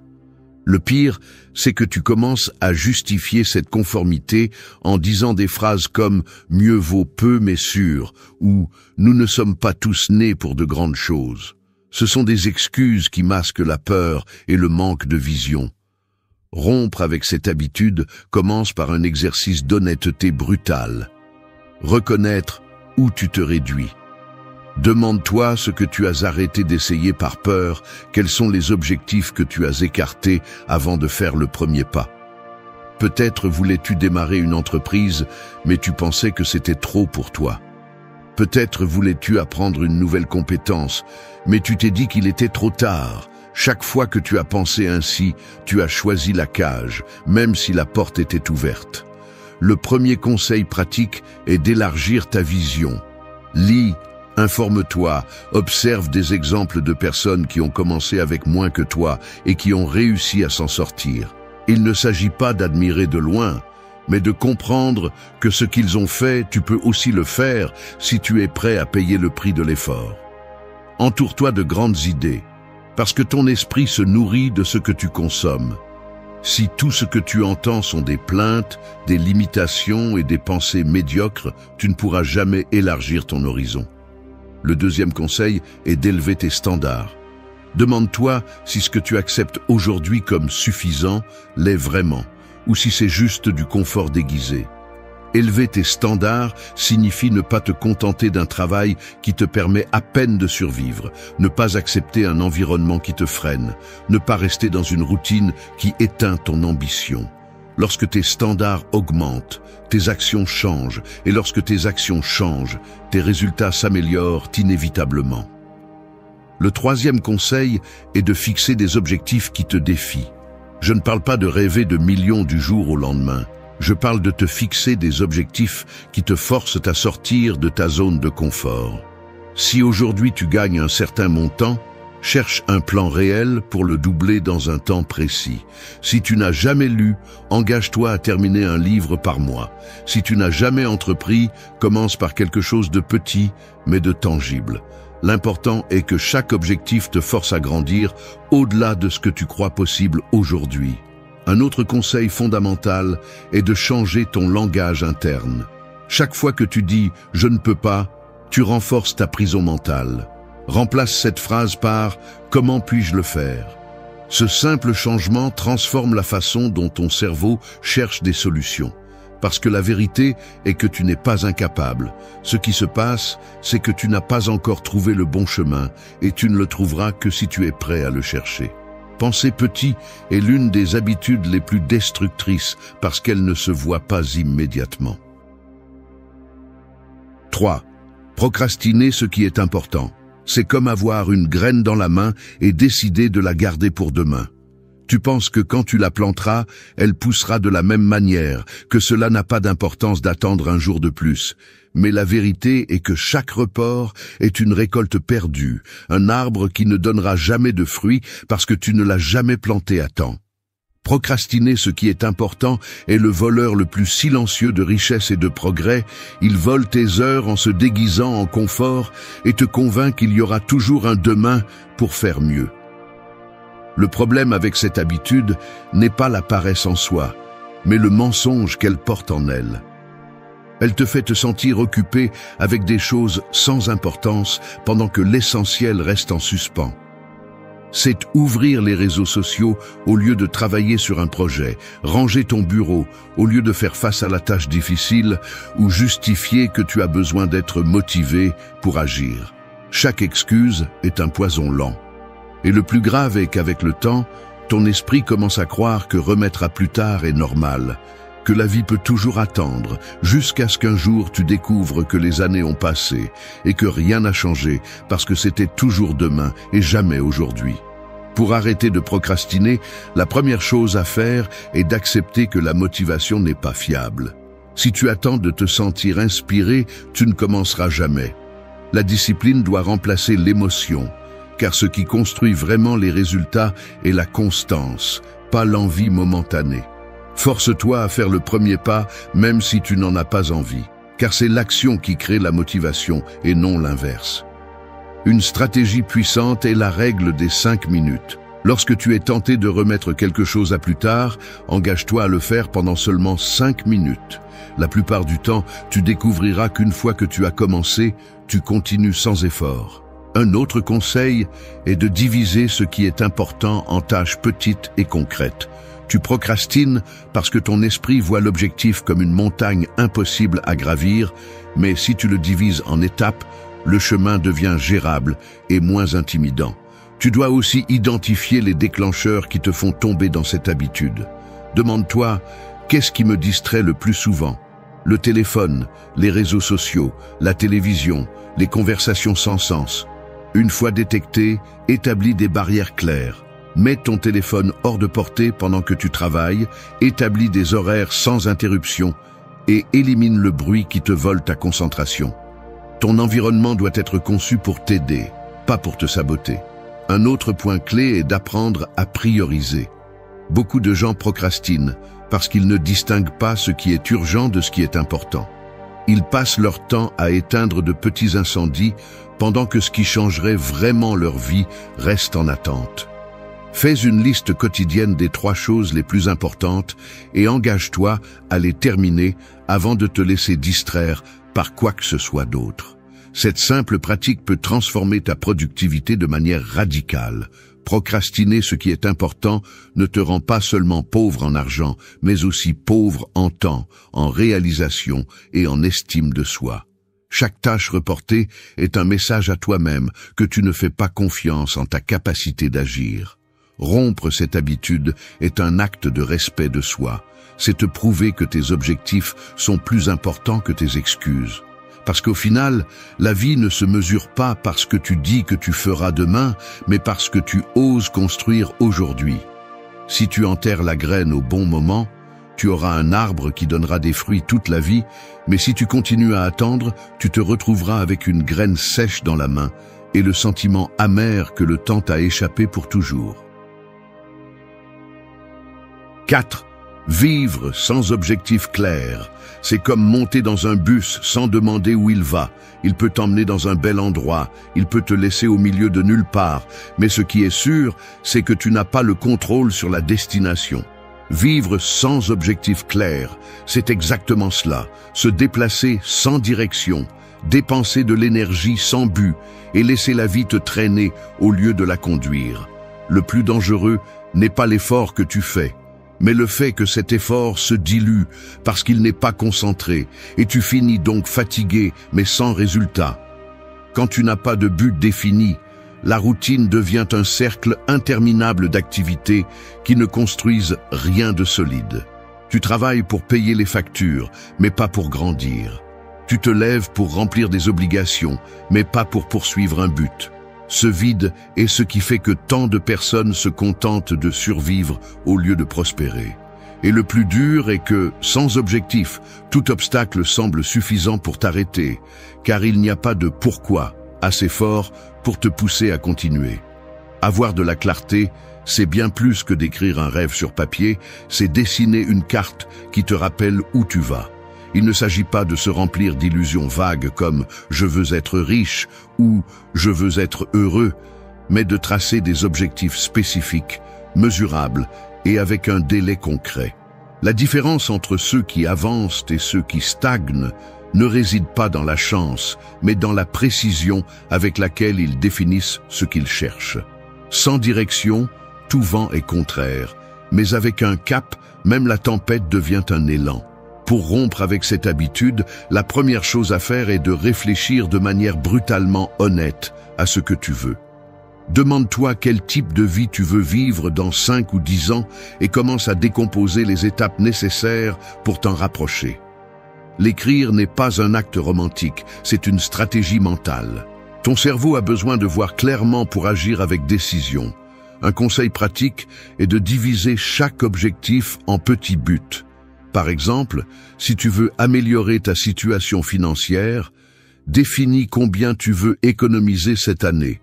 Le pire, c'est que tu commences à justifier cette conformité en disant des phrases comme « mieux vaut peu mais sûr » ou « nous ne sommes pas tous nés pour de grandes choses ». Ce sont des excuses qui masquent la peur et le manque de vision. Rompre avec cette habitude commence par un exercice d'honnêteté brutale. Reconnaître où tu te réduis. Demande-toi ce que tu as arrêté d'essayer par peur, quels sont les objectifs que tu as écartés avant de faire le premier pas. Peut-être voulais-tu démarrer une entreprise, mais tu pensais que c'était trop pour toi. Peut-être voulais-tu apprendre une nouvelle compétence, mais tu t'es dit qu'il était trop tard. Chaque fois que tu as pensé ainsi, tu as choisi la cage, même si la porte était ouverte. Le premier conseil pratique est d'élargir ta vision. Lis, informe-toi, observe des exemples de personnes qui ont commencé avec moins que toi et qui ont réussi à s'en sortir. Il ne s'agit pas d'admirer de loin, mais de comprendre que ce qu'ils ont fait, tu peux aussi le faire si tu es prêt à payer le prix de l'effort. Entoure-toi de grandes idées, parce que ton esprit se nourrit de ce que tu consommes. Si tout ce que tu entends sont des plaintes, des limitations et des pensées médiocres, tu ne pourras jamais élargir ton horizon. Le deuxième conseil est d'élever tes standards. Demande-toi si ce que tu acceptes aujourd'hui comme suffisant l'est vraiment, ou si c'est juste du confort déguisé. Élever tes standards signifie ne pas te contenter d'un travail qui te permet à peine de survivre, ne pas accepter un environnement qui te freine, ne pas rester dans une routine qui éteint ton ambition. Lorsque tes standards augmentent, tes actions changent, et lorsque tes actions changent, tes résultats s'améliorent inévitablement. Le troisième conseil est de fixer des objectifs qui te défient. Je ne parle pas de rêver de millions du jour au lendemain. Je parle de te fixer des objectifs qui te forcent à sortir de ta zone de confort. Si aujourd'hui tu gagnes un certain montant, cherche un plan réel pour le doubler dans un temps précis. Si tu n'as jamais lu, engage-toi à terminer un livre par mois. Si tu n'as jamais entrepris, commence par quelque chose de petit, mais de tangible. L'important est que chaque objectif te force à grandir au-delà de ce que tu crois possible aujourd'hui. Un autre conseil fondamental est de changer ton langage interne. Chaque fois que tu dis « je ne peux pas », tu renforces ta prison mentale. Remplace cette phrase par « comment puis-je le faire ?» Ce simple changement transforme la façon dont ton cerveau cherche des solutions. Parce que la vérité est que tu n'es pas incapable. Ce qui se passe, c'est que tu n'as pas encore trouvé le bon chemin et tu ne le trouveras que si tu es prêt à le chercher. Penser petit est l'une des habitudes les plus destructrices parce qu'elle ne se voit pas immédiatement. 3. Procrastiner ce qui est important. C'est comme avoir une graine dans la main et décider de la garder pour demain. Tu penses que quand tu la planteras, elle poussera de la même manière, que cela n'a pas d'importance d'attendre un jour de plus. Mais la vérité est que chaque report est une récolte perdue, un arbre qui ne donnera jamais de fruits parce que tu ne l'as jamais planté à temps. Procrastiner ce qui est important est le voleur le plus silencieux de richesse et de progrès. Il vole tes heures en se déguisant en confort et te convainc qu'il y aura toujours un demain pour faire mieux. Le problème avec cette habitude n'est pas la paresse en soi, mais le mensonge qu'elle porte en elle. Elle te fait te sentir occupé avec des choses sans importance pendant que l'essentiel reste en suspens. C'est ouvrir les réseaux sociaux au lieu de travailler sur un projet, ranger ton bureau au lieu de faire face à la tâche difficile ou justifier que tu as besoin d'être motivé pour agir. Chaque excuse est un poison lent. Et le plus grave est qu'avec le temps, ton esprit commence à croire que remettre à plus tard est normal, que la vie peut toujours attendre, jusqu'à ce qu'un jour tu découvres que les années ont passé et que rien n'a changé parce que c'était toujours demain et jamais aujourd'hui. Pour arrêter de procrastiner, la première chose à faire est d'accepter que la motivation n'est pas fiable. Si tu attends de te sentir inspiré, tu ne commenceras jamais. La discipline doit remplacer l'émotion. Car ce qui construit vraiment les résultats est la constance, pas l'envie momentanée. Force-toi à faire le premier pas, même si tu n'en as pas envie, car c'est l'action qui crée la motivation et non l'inverse. Une stratégie puissante est la règle des 5 minutes. Lorsque tu es tenté de remettre quelque chose à plus tard, engage-toi à le faire pendant seulement 5 minutes. La plupart du temps, tu découvriras qu'une fois que tu as commencé, tu continues sans effort. Un autre conseil est de diviser ce qui est important en tâches petites et concrètes. Tu procrastines parce que ton esprit voit l'objectif comme une montagne impossible à gravir, mais si tu le divises en étapes, le chemin devient gérable et moins intimidant. Tu dois aussi identifier les déclencheurs qui te font tomber dans cette habitude. Demande-toi, qu'est-ce qui me distrait le plus souvent ? Le téléphone, les réseaux sociaux, la télévision, les conversations sans sens. Une fois détecté, établis des barrières claires. Mets ton téléphone hors de portée pendant que tu travailles, établis des horaires sans interruption et élimine le bruit qui te vole ta concentration. Ton environnement doit être conçu pour t'aider, pas pour te saboter. Un autre point clé est d'apprendre à prioriser. Beaucoup de gens procrastinent parce qu'ils ne distinguent pas ce qui est urgent de ce qui est important. Ils passent leur temps à éteindre de petits incendies pendant que ce qui changerait vraiment leur vie reste en attente. Fais une liste quotidienne des 3 choses les plus importantes et engage-toi à les terminer avant de te laisser distraire par quoi que ce soit d'autre. Cette simple pratique peut transformer ta productivité de manière radicale. Procrastiner ce qui est important ne te rend pas seulement pauvre en argent, mais aussi pauvre en temps, en réalisation et en estime de soi. Chaque tâche reportée est un message à toi-même que tu ne fais pas confiance en ta capacité d'agir. Rompre cette habitude est un acte de respect de soi. C'est te prouver que tes objectifs sont plus importants que tes excuses. Parce qu'au final, la vie ne se mesure pas par ce que tu dis que tu feras demain, mais par ce que tu oses construire aujourd'hui. Si tu enterres la graine au bon moment, tu auras un arbre qui donnera des fruits toute la vie, mais si tu continues à attendre, tu te retrouveras avec une graine sèche dans la main et le sentiment amer que le temps t'a échappé pour toujours. 4. Vivre sans objectif clair. C'est comme monter dans un bus sans demander où il va. Il peut t'emmener dans un bel endroit, il peut te laisser au milieu de nulle part, mais ce qui est sûr, c'est que tu n'as pas le contrôle sur la destination. Vivre sans objectif clair, c'est exactement cela, se déplacer sans direction, dépenser de l'énergie sans but et laisser la vie te traîner au lieu de la conduire. Le plus dangereux n'est pas l'effort que tu fais, mais le fait que cet effort se dilue parce qu'il n'est pas concentré, et tu finis donc fatigué mais sans résultat. Quand tu n'as pas de but défini, la routine devient un cercle interminable d'activités qui ne construisent rien de solide. Tu travailles pour payer les factures, mais pas pour grandir. Tu te lèves pour remplir des obligations, mais pas pour poursuivre un but. Ce vide est ce qui fait que tant de personnes se contentent de survivre au lieu de prospérer. Et le plus dur est que, sans objectif, tout obstacle semble suffisant pour t'arrêter, car il n'y a pas de pourquoi assez fort pour te pousser à continuer. Avoir de la clarté, c'est bien plus que d'écrire un rêve sur papier, c'est dessiner une carte qui te rappelle où tu vas. Il ne s'agit pas de se remplir d'illusions vagues comme « je veux être riche » ou « je veux être heureux », mais de tracer des objectifs spécifiques, mesurables et avec un délai concret. La différence entre ceux qui avancent et ceux qui stagnent ne réside pas dans la chance, mais dans la précision avec laquelle ils définissent ce qu'ils cherchent. Sans direction, tout vent est contraire, mais avec un cap, même la tempête devient un élan. Pour rompre avec cette habitude, la première chose à faire est de réfléchir de manière brutalement honnête à ce que tu veux. Demande-toi quel type de vie tu veux vivre dans 5 ou 10 ans et commence à décomposer les étapes nécessaires pour t'en rapprocher. L'écrire n'est pas un acte romantique, c'est une stratégie mentale. Ton cerveau a besoin de voir clairement pour agir avec décision. Un conseil pratique est de diviser chaque objectif en petits buts. Par exemple, si tu veux améliorer ta situation financière, définis combien tu veux économiser cette année,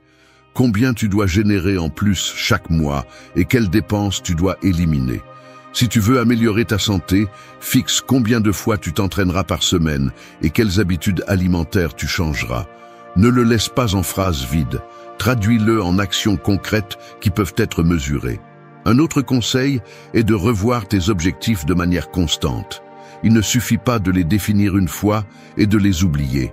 combien tu dois générer en plus chaque mois et quelles dépenses tu dois éliminer. Si tu veux améliorer ta santé, fixe combien de fois tu t'entraîneras par semaine et quelles habitudes alimentaires tu changeras. Ne le laisse pas en phrases vides, traduis-le en actions concrètes qui peuvent être mesurées. Un autre conseil est de revoir tes objectifs de manière constante. Il ne suffit pas de les définir une fois et de les oublier.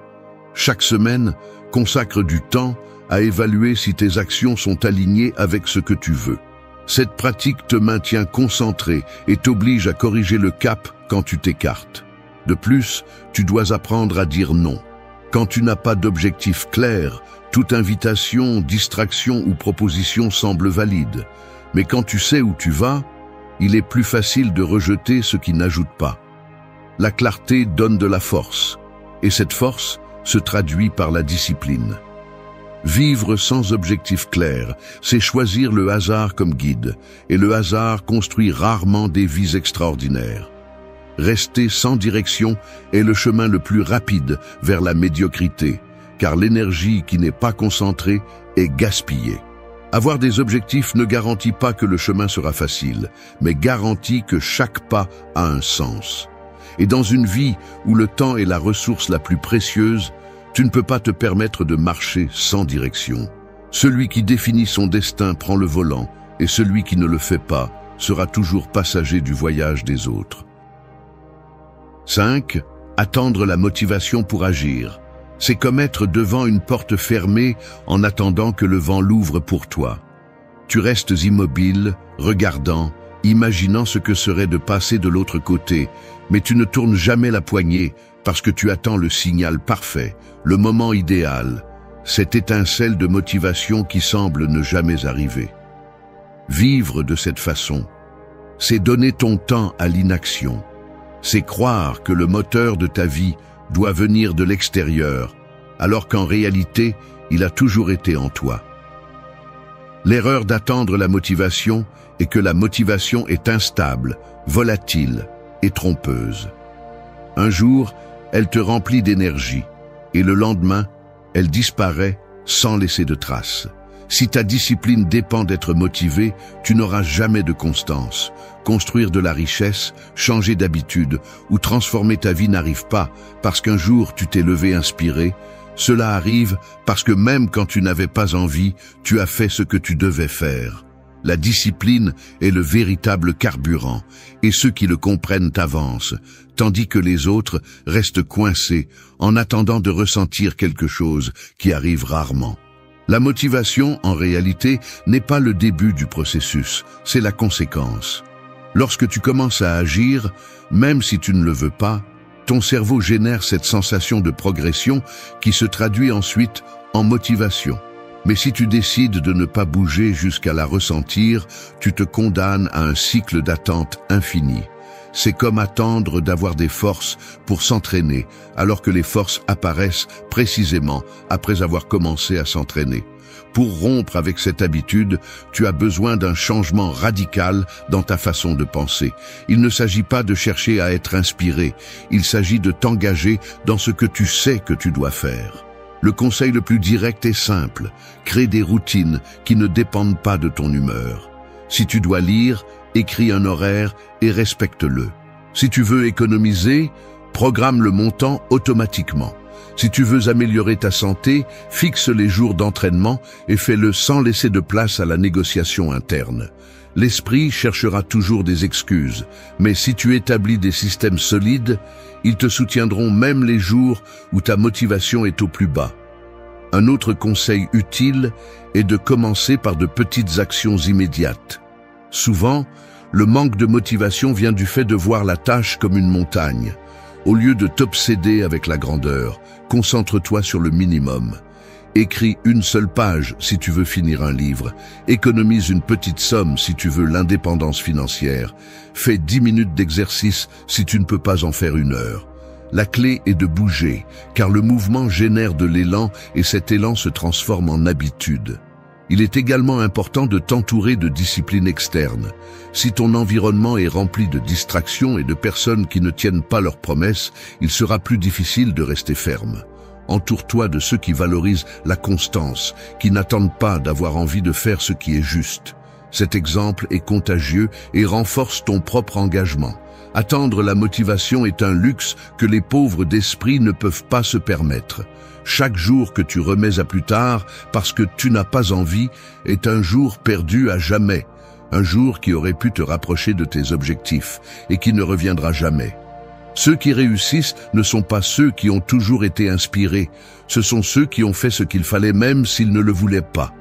Chaque semaine, consacre du temps à évaluer si tes actions sont alignées avec ce que tu veux. Cette pratique te maintient concentré et t'oblige à corriger le cap quand tu t'écartes. De plus, tu dois apprendre à dire non. Quand tu n'as pas d'objectif clair, toute invitation, distraction ou proposition semble valide. Mais quand tu sais où tu vas, il est plus facile de rejeter ce qui n'ajoute pas. La clarté donne de la force, et cette force se traduit par la discipline. Vivre sans objectif clair, c'est choisir le hasard comme guide, et le hasard construit rarement des vies extraordinaires. Rester sans direction est le chemin le plus rapide vers la médiocrité, car l'énergie qui n'est pas concentrée est gaspillée. Avoir des objectifs ne garantit pas que le chemin sera facile, mais garantit que chaque pas a un sens. Et dans une vie où le temps est la ressource la plus précieuse, tu ne peux pas te permettre de marcher sans direction. Celui qui définit son destin prend le volant, et celui qui ne le fait pas sera toujours passager du voyage des autres. 5. Attendre la motivation pour agir. C'est comme être devant une porte fermée en attendant que le vent l'ouvre pour toi. Tu restes immobile, regardant, imaginant ce que serait de passer de l'autre côté, mais tu ne tournes jamais la poignée parce que tu attends le signal parfait, le moment idéal, cette étincelle de motivation qui semble ne jamais arriver. Vivre de cette façon, c'est donner ton temps à l'inaction. C'est croire que le moteur de ta vie doit venir de l'extérieur, alors qu'en réalité, il a toujours été en toi. L'erreur d'attendre la motivation est que la motivation est instable, volatile et trompeuse. Un jour, elle te remplit d'énergie, et le lendemain, elle disparaît sans laisser de traces. Si ta discipline dépend d'être motivée, tu n'auras jamais de constance. Construire de la richesse, changer d'habitude ou transformer ta vie n'arrive pas parce qu'un jour tu t'es levé inspiré. Cela arrive parce que même quand tu n'avais pas envie, tu as fait ce que tu devais faire. La discipline est le véritable carburant et ceux qui le comprennent avancent, tandis que les autres restent coincés en attendant de ressentir quelque chose qui arrive rarement. La motivation, en réalité, n'est pas le début du processus, c'est la conséquence. Lorsque tu commences à agir, même si tu ne le veux pas, ton cerveau génère cette sensation de progression qui se traduit ensuite en motivation. Mais si tu décides de ne pas bouger jusqu'à la ressentir, tu te condamnes à un cycle d'attente infini. C'est comme attendre d'avoir des forces pour s'entraîner, alors que les forces apparaissent précisément après avoir commencé à s'entraîner. Pour rompre avec cette habitude, tu as besoin d'un changement radical dans ta façon de penser. Il ne s'agit pas de chercher à être inspiré, il s'agit de t'engager dans ce que tu sais que tu dois faire. Le conseil le plus direct est simple, crée des routines qui ne dépendent pas de ton humeur. Si tu dois lire, écris un horaire et respecte-le. Si tu veux économiser, programme le montant automatiquement. Si tu veux améliorer ta santé, fixe les jours d'entraînement et fais-le sans laisser de place à la négociation interne. L'esprit cherchera toujours des excuses, mais si tu établis des systèmes solides, ils te soutiendront même les jours où ta motivation est au plus bas. Un autre conseil utile est de commencer par de petites actions immédiates. Souvent, le manque de motivation vient du fait de voir la tâche comme une montagne. Au lieu de t'obséder avec la grandeur, concentre-toi sur le minimum. Écris une seule page si tu veux finir un livre. Économise une petite somme si tu veux l'indépendance financière. Fais 10 minutes d'exercice si tu ne peux pas en faire 1 heure. La clé est de bouger, car le mouvement génère de l'élan et cet élan se transforme en habitude. Il est également important de t'entourer de discipline externe. Si ton environnement est rempli de distractions et de personnes qui ne tiennent pas leurs promesses, il sera plus difficile de rester ferme. Entoure-toi de ceux qui valorisent la constance, qui n'attendent pas d'avoir envie de faire ce qui est juste. Cet exemple est contagieux et renforce ton propre engagement. Attendre la motivation est un luxe que les pauvres d'esprit ne peuvent pas se permettre. Chaque jour que tu remets à plus tard parce que tu n'as pas envie est un jour perdu à jamais. Un jour qui aurait pu te rapprocher de tes objectifs et qui ne reviendra jamais. Ceux qui réussissent ne sont pas ceux qui ont toujours été inspirés, ce sont ceux qui ont fait ce qu'il fallait même s'ils ne le voulaient pas.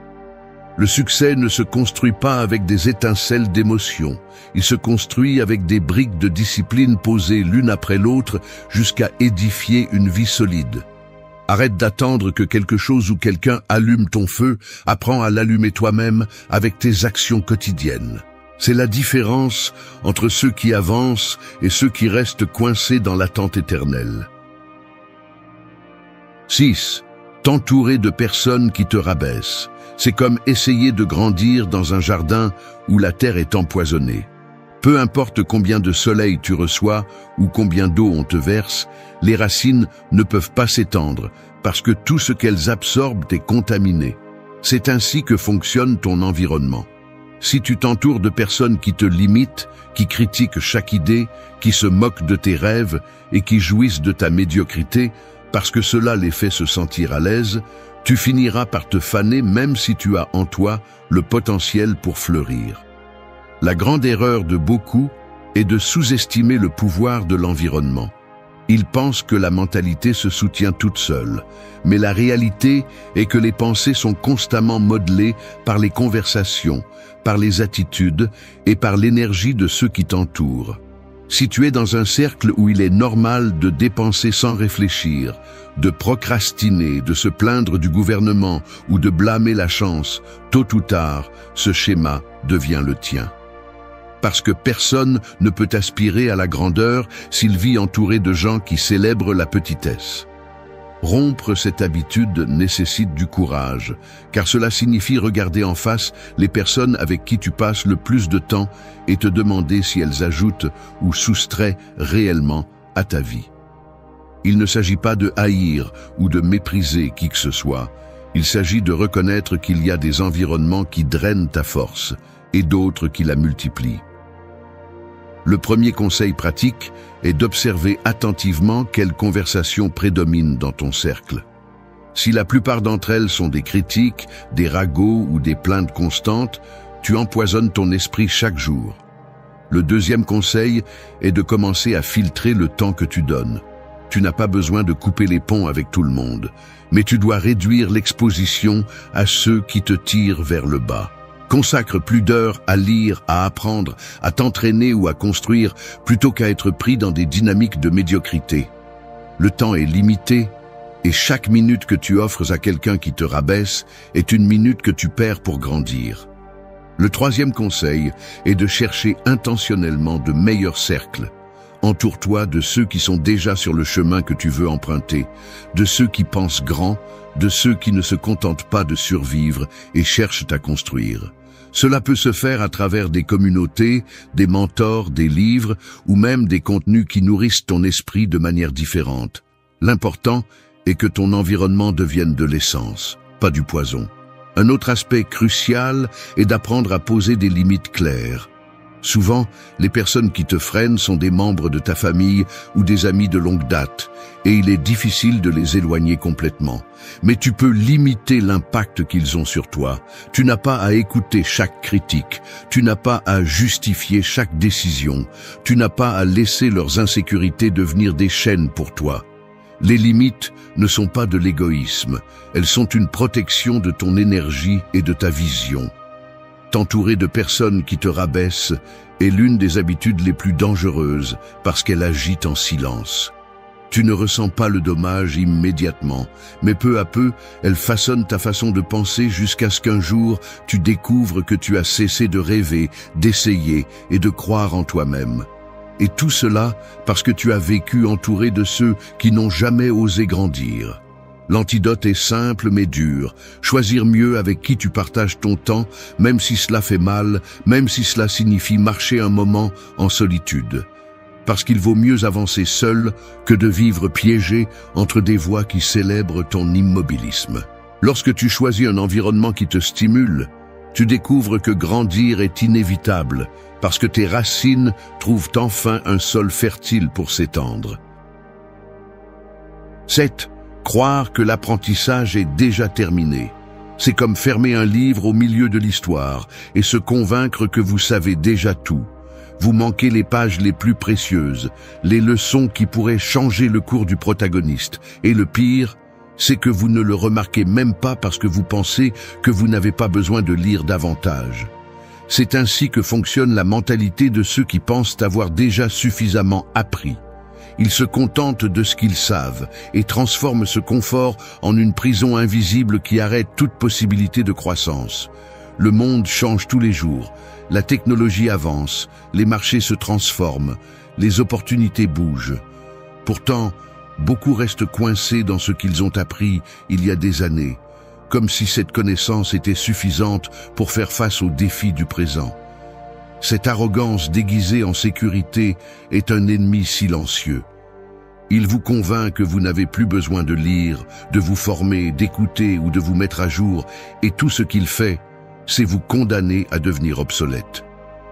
Le succès ne se construit pas avec des étincelles d'émotion, il se construit avec des briques de discipline posées l'une après l'autre jusqu'à édifier une vie solide. Arrête d'attendre que quelque chose ou quelqu'un allume ton feu, apprends à l'allumer toi-même avec tes actions quotidiennes. C'est la différence entre ceux qui avancent et ceux qui restent coincés dans l'attente éternelle. 6. T'entourer de personnes qui te rabaissent. C'est comme essayer de grandir dans un jardin où la terre est empoisonnée. Peu importe combien de soleil tu reçois ou combien d'eau on te verse, les racines ne peuvent pas s'étendre parce que tout ce qu'elles absorbent est contaminé. C'est ainsi que fonctionne ton environnement. Si tu t'entoures de personnes qui te limitent, qui critiquent chaque idée, qui se moquent de tes rêves et qui jouissent de ta médiocrité, parce que cela les fait se sentir à l'aise, tu finiras par te faner même si tu as en toi le potentiel pour fleurir. La grande erreur de beaucoup est de sous-estimer le pouvoir de l'environnement. Ils pensent que la mentalité se soutient toute seule, mais la réalité est que les pensées sont constamment modelées par les conversations, par les attitudes et par l'énergie de ceux qui t'entourent. Si tu es dans un cercle où il est normal de dépenser sans réfléchir, de procrastiner, de se plaindre du gouvernement ou de blâmer la chance, tôt ou tard, ce schéma devient le tien. Parce que personne ne peut aspirer à la grandeur s'il vit entouré de gens qui célèbrent la petitesse. Rompre cette habitude nécessite du courage, car cela signifie regarder en face les personnes avec qui tu passes le plus de temps et te demander si elles ajoutent ou soustraient réellement à ta vie. Il ne s'agit pas de haïr ou de mépriser qui que ce soit. Il s'agit de reconnaître qu'il y a des environnements qui drainent ta force et d'autres qui la multiplient. Le premier conseil pratique est d'observer attentivement quelles conversations prédominent dans ton cercle. Si la plupart d'entre elles sont des critiques, des ragots ou des plaintes constantes, tu empoisonnes ton esprit chaque jour. Le deuxième conseil est de commencer à filtrer le temps que tu donnes. Tu n'as pas besoin de couper les ponts avec tout le monde, mais tu dois réduire l'exposition à ceux qui te tirent vers le bas. Consacre plus d'heures à lire, à apprendre, à t'entraîner ou à construire, plutôt qu'à être pris dans des dynamiques de médiocrité. Le temps est limité, et chaque minute que tu offres à quelqu'un qui te rabaisse est une minute que tu perds pour grandir. Le troisième conseil est de chercher intentionnellement de meilleurs cercles. Entoure-toi de ceux qui sont déjà sur le chemin que tu veux emprunter, de ceux qui pensent grand, de ceux qui ne se contentent pas de survivre et cherchent à construire. Cela peut se faire à travers des communautés, des mentors, des livres ou même des contenus qui nourrissent ton esprit de manière différente. L'important est que ton environnement devienne de l'essence, pas du poison. Un autre aspect crucial est d'apprendre à poser des limites claires. Souvent, les personnes qui te freinent sont des membres de ta famille ou des amis de longue date, et il est difficile de les éloigner complètement. Mais tu peux limiter l'impact qu'ils ont sur toi. Tu n'as pas à écouter chaque critique, tu n'as pas à justifier chaque décision, tu n'as pas à laisser leurs insécurités devenir des chaînes pour toi. Les limites ne sont pas de l'égoïsme, elles sont une protection de ton énergie et de ta vision. T'entourer de personnes qui te rabaissent est l'une des habitudes les plus dangereuses parce qu'elle agit en silence. Tu ne ressens pas le dommage immédiatement, mais peu à peu, elle façonne ta façon de penser jusqu'à ce qu'un jour, tu découvres que tu as cessé de rêver, d'essayer et de croire en toi-même. Et tout cela parce que tu as vécu entouré de ceux qui n'ont jamais osé grandir. L'antidote est simple mais dur. Choisir mieux avec qui tu partages ton temps, même si cela fait mal, même si cela signifie marcher un moment en solitude. Parce qu'il vaut mieux avancer seul que de vivre piégé entre des voix qui célèbrent ton immobilisme. Lorsque tu choisis un environnement qui te stimule, tu découvres que grandir est inévitable, parce que tes racines trouvent enfin un sol fertile pour s'étendre. 7. Croire que l'apprentissage est déjà terminé. C'est comme fermer un livre au milieu de l'histoire et se convaincre que vous savez déjà tout. Vous manquez les pages les plus précieuses, les leçons qui pourraient changer le cours du protagoniste. Et le pire, c'est que vous ne le remarquez même pas parce que vous pensez que vous n'avez pas besoin de lire davantage. C'est ainsi que fonctionne la mentalité de ceux qui pensent avoir déjà suffisamment appris. Ils se contentent de ce qu'ils savent et transforment ce confort en une prison invisible qui arrête toute possibilité de croissance. Le monde change tous les jours, la technologie avance, les marchés se transforment, les opportunités bougent. Pourtant, beaucoup restent coincés dans ce qu'ils ont appris il y a des années, comme si cette connaissance était suffisante pour faire face aux défis du présent. Cette arrogance déguisée en sécurité est un ennemi silencieux. Il vous convainc que vous n'avez plus besoin de lire, de vous former, d'écouter ou de vous mettre à jour, et tout ce qu'il fait, c'est vous condamner à devenir obsolète.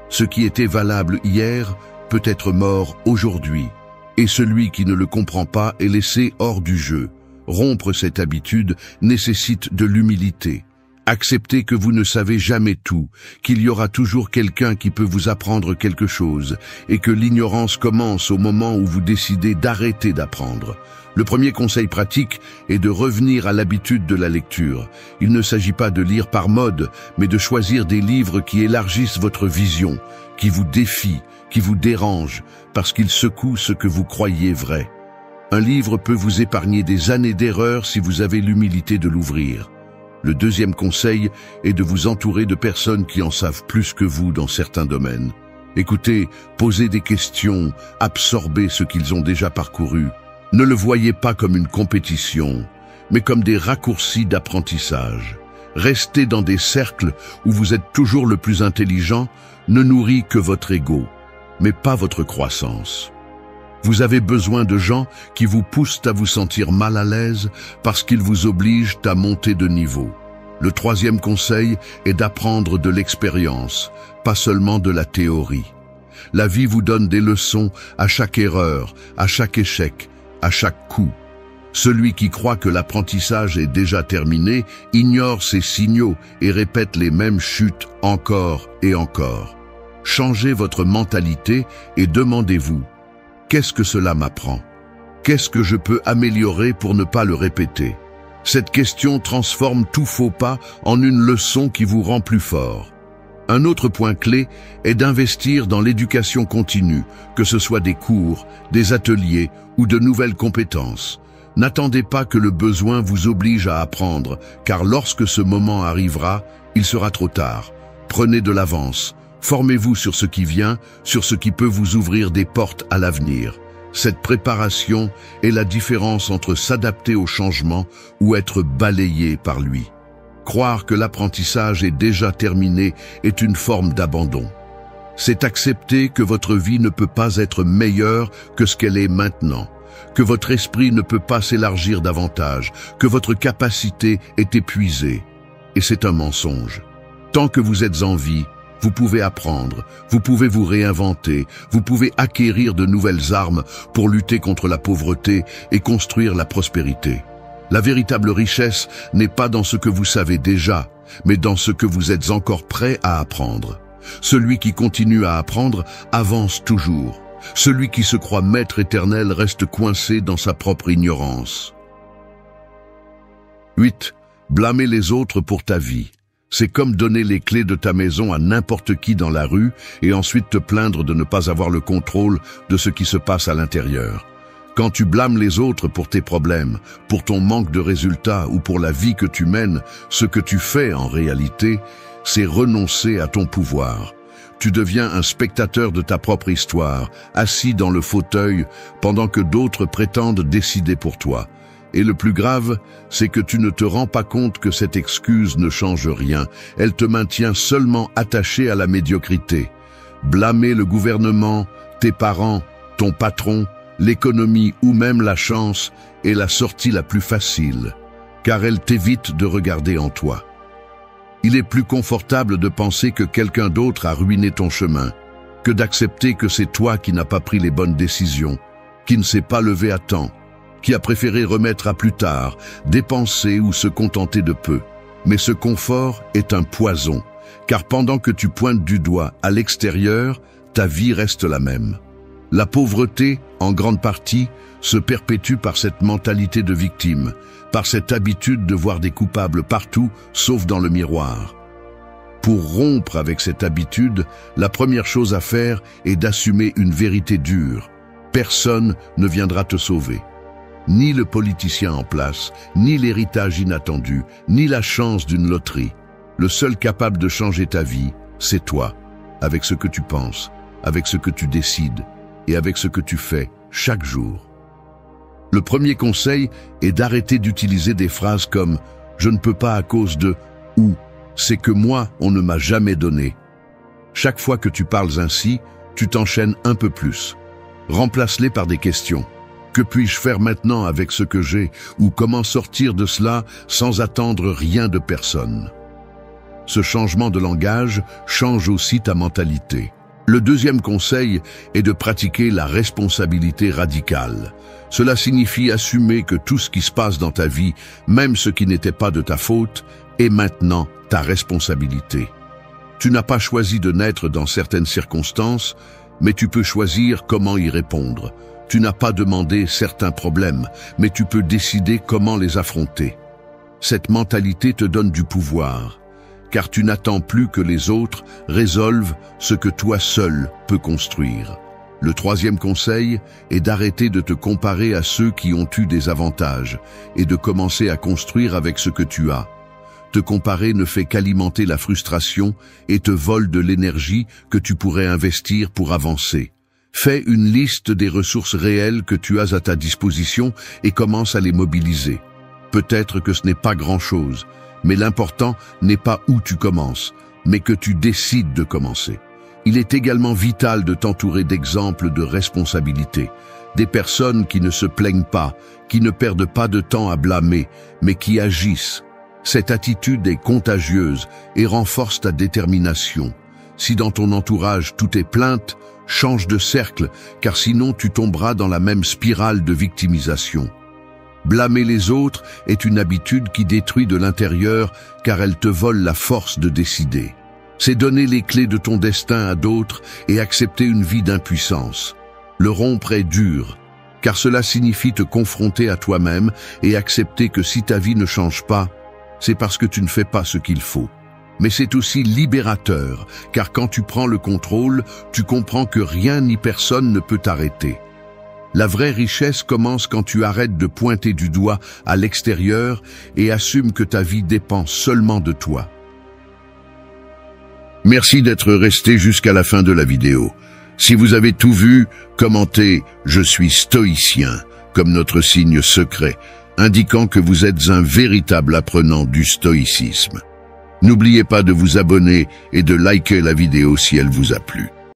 Ce qui était valable hier peut être mort aujourd'hui, et celui qui ne le comprend pas est laissé hors du jeu. Rompre cette habitude nécessite de l'humilité. Acceptez que vous ne savez jamais tout, qu'il y aura toujours quelqu'un qui peut vous apprendre quelque chose, et que l'ignorance commence au moment où vous décidez d'arrêter d'apprendre. Le premier conseil pratique est de revenir à l'habitude de la lecture. Il ne s'agit pas de lire par mode, mais de choisir des livres qui élargissent votre vision, qui vous défient, qui vous dérangent, parce qu'ils secouent ce que vous croyez vrai. Un livre peut vous épargner des années d'erreurs si vous avez l'humilité de l'ouvrir. Le deuxième conseil est de vous entourer de personnes qui en savent plus que vous dans certains domaines. Écoutez, posez des questions, absorbez ce qu'ils ont déjà parcouru. Ne le voyez pas comme une compétition, mais comme des raccourcis d'apprentissage. Rester dans des cercles où vous êtes toujours le plus intelligent ne nourrit que votre ego, mais pas votre croissance. Vous avez besoin de gens qui vous poussent à vous sentir mal à l'aise parce qu'ils vous obligent à monter de niveau. Le troisième conseil est d'apprendre de l'expérience, pas seulement de la théorie. La vie vous donne des leçons à chaque erreur, à chaque échec, à chaque coup. Celui qui croit que l'apprentissage est déjà terminé ignore ces signaux et répète les mêmes chutes encore et encore. Changez votre mentalité et demandez-vous: qu'est-ce que cela m'apprend? Qu'est-ce que je peux améliorer pour ne pas le répéter? Cette question transforme tout faux pas en une leçon qui vous rend plus fort. Un autre point clé est d'investir dans l'éducation continue, que ce soit des cours, des ateliers ou de nouvelles compétences. N'attendez pas que le besoin vous oblige à apprendre, car lorsque ce moment arrivera, il sera trop tard. Prenez de l'avance. Formez-vous sur ce qui vient, sur ce qui peut vous ouvrir des portes à l'avenir. Cette préparation est la différence entre s'adapter au changement ou être balayé par lui. Croire que l'apprentissage est déjà terminé est une forme d'abandon. C'est accepter que votre vie ne peut pas être meilleure que ce qu'elle est maintenant, que votre esprit ne peut pas s'élargir davantage, que votre capacité est épuisée. Et c'est un mensonge. Tant que vous êtes en vie, vous pouvez apprendre, vous pouvez vous réinventer, vous pouvez acquérir de nouvelles armes pour lutter contre la pauvreté et construire la prospérité. La véritable richesse n'est pas dans ce que vous savez déjà, mais dans ce que vous êtes encore prêt à apprendre. Celui qui continue à apprendre avance toujours. Celui qui se croit maître éternel reste coincé dans sa propre ignorance. 8. Blâmer les autres pour ta vie. C'est comme donner les clés de ta maison à n'importe qui dans la rue et ensuite te plaindre de ne pas avoir le contrôle de ce qui se passe à l'intérieur. Quand tu blâmes les autres pour tes problèmes, pour ton manque de résultats ou pour la vie que tu mènes, ce que tu fais en réalité, c'est renoncer à ton pouvoir. Tu deviens un spectateur de ta propre histoire, assis dans le fauteuil pendant que d'autres prétendent décider pour toi. Et le plus grave, c'est que tu ne te rends pas compte que cette excuse ne change rien. Elle te maintient seulement attaché à la médiocrité. Blâmer le gouvernement, tes parents, ton patron, l'économie ou même la chance est la sortie la plus facile, car elle t'évite de regarder en toi. Il est plus confortable de penser que quelqu'un d'autre a ruiné ton chemin, que d'accepter que c'est toi qui n'as pas pris les bonnes décisions, qui ne s'est pas levé à temps, qui a préféré remettre à plus tard, dépenser ou se contenter de peu. Mais ce confort est un poison, car pendant que tu pointes du doigt à l'extérieur, ta vie reste la même. La pauvreté, en grande partie, se perpétue par cette mentalité de victime, par cette habitude de voir des coupables partout, sauf dans le miroir. Pour rompre avec cette habitude, la première chose à faire est d'assumer une vérité dure. Personne ne viendra te sauver. Ni le politicien en place, ni l'héritage inattendu, ni la chance d'une loterie. Le seul capable de changer ta vie, c'est toi, avec ce que tu penses, avec ce que tu décides et avec ce que tu fais chaque jour. Le premier conseil est d'arrêter d'utiliser des phrases comme « je ne peux pas à cause de » ou « c'est que moi, on ne m'a jamais donné ». Chaque fois que tu parles ainsi, tu t'enchaînes un peu plus. Remplace-les par des questions. Que puis-je faire maintenant avec ce que j'ai ou comment sortir de cela sans attendre rien de personne? Ce changement de langage change aussi ta mentalité. Le deuxième conseil est de pratiquer la responsabilité radicale. Cela signifie assumer que tout ce qui se passe dans ta vie, même ce qui n'était pas de ta faute, est maintenant ta responsabilité. Tu n'as pas choisi de naître dans certaines circonstances, mais tu peux choisir comment y répondre. Tu n'as pas demandé certains problèmes, mais tu peux décider comment les affronter. Cette mentalité te donne du pouvoir, car tu n'attends plus que les autres résolvent ce que toi seul peux construire. Le troisième conseil est d'arrêter de te comparer à ceux qui ont eu des avantages et de commencer à construire avec ce que tu as. Te comparer ne fait qu'alimenter la frustration et te vole de l'énergie que tu pourrais investir pour avancer. Fais une liste des ressources réelles que tu as à ta disposition et commence à les mobiliser. Peut-être que ce n'est pas grand-chose, mais l'important n'est pas où tu commences, mais que tu décides de commencer. Il est également vital de t'entourer d'exemples de responsabilité, des personnes qui ne se plaignent pas, qui ne perdent pas de temps à blâmer, mais qui agissent. Cette attitude est contagieuse et renforce ta détermination. Si dans ton entourage tout est plainte, change de cercle, car sinon tu tomberas dans la même spirale de victimisation. Blâmer les autres est une habitude qui détruit de l'intérieur, car elle te vole la force de décider. C'est donner les clés de ton destin à d'autres et accepter une vie d'impuissance. Le rompre est dur, car cela signifie te confronter à toi-même et accepter que si ta vie ne change pas, c'est parce que tu ne fais pas ce qu'il faut. Mais c'est aussi libérateur, car quand tu prends le contrôle, tu comprends que rien ni personne ne peut t'arrêter. La vraie richesse commence quand tu arrêtes de pointer du doigt à l'extérieur et assumes que ta vie dépend seulement de toi. Merci d'être resté jusqu'à la fin de la vidéo. Si vous avez tout vu, commentez « Je suis stoïcien » comme notre signe secret, indiquant que vous êtes un véritable apprenant du stoïcisme. N'oubliez pas de vous abonner et de liker la vidéo si elle vous a plu.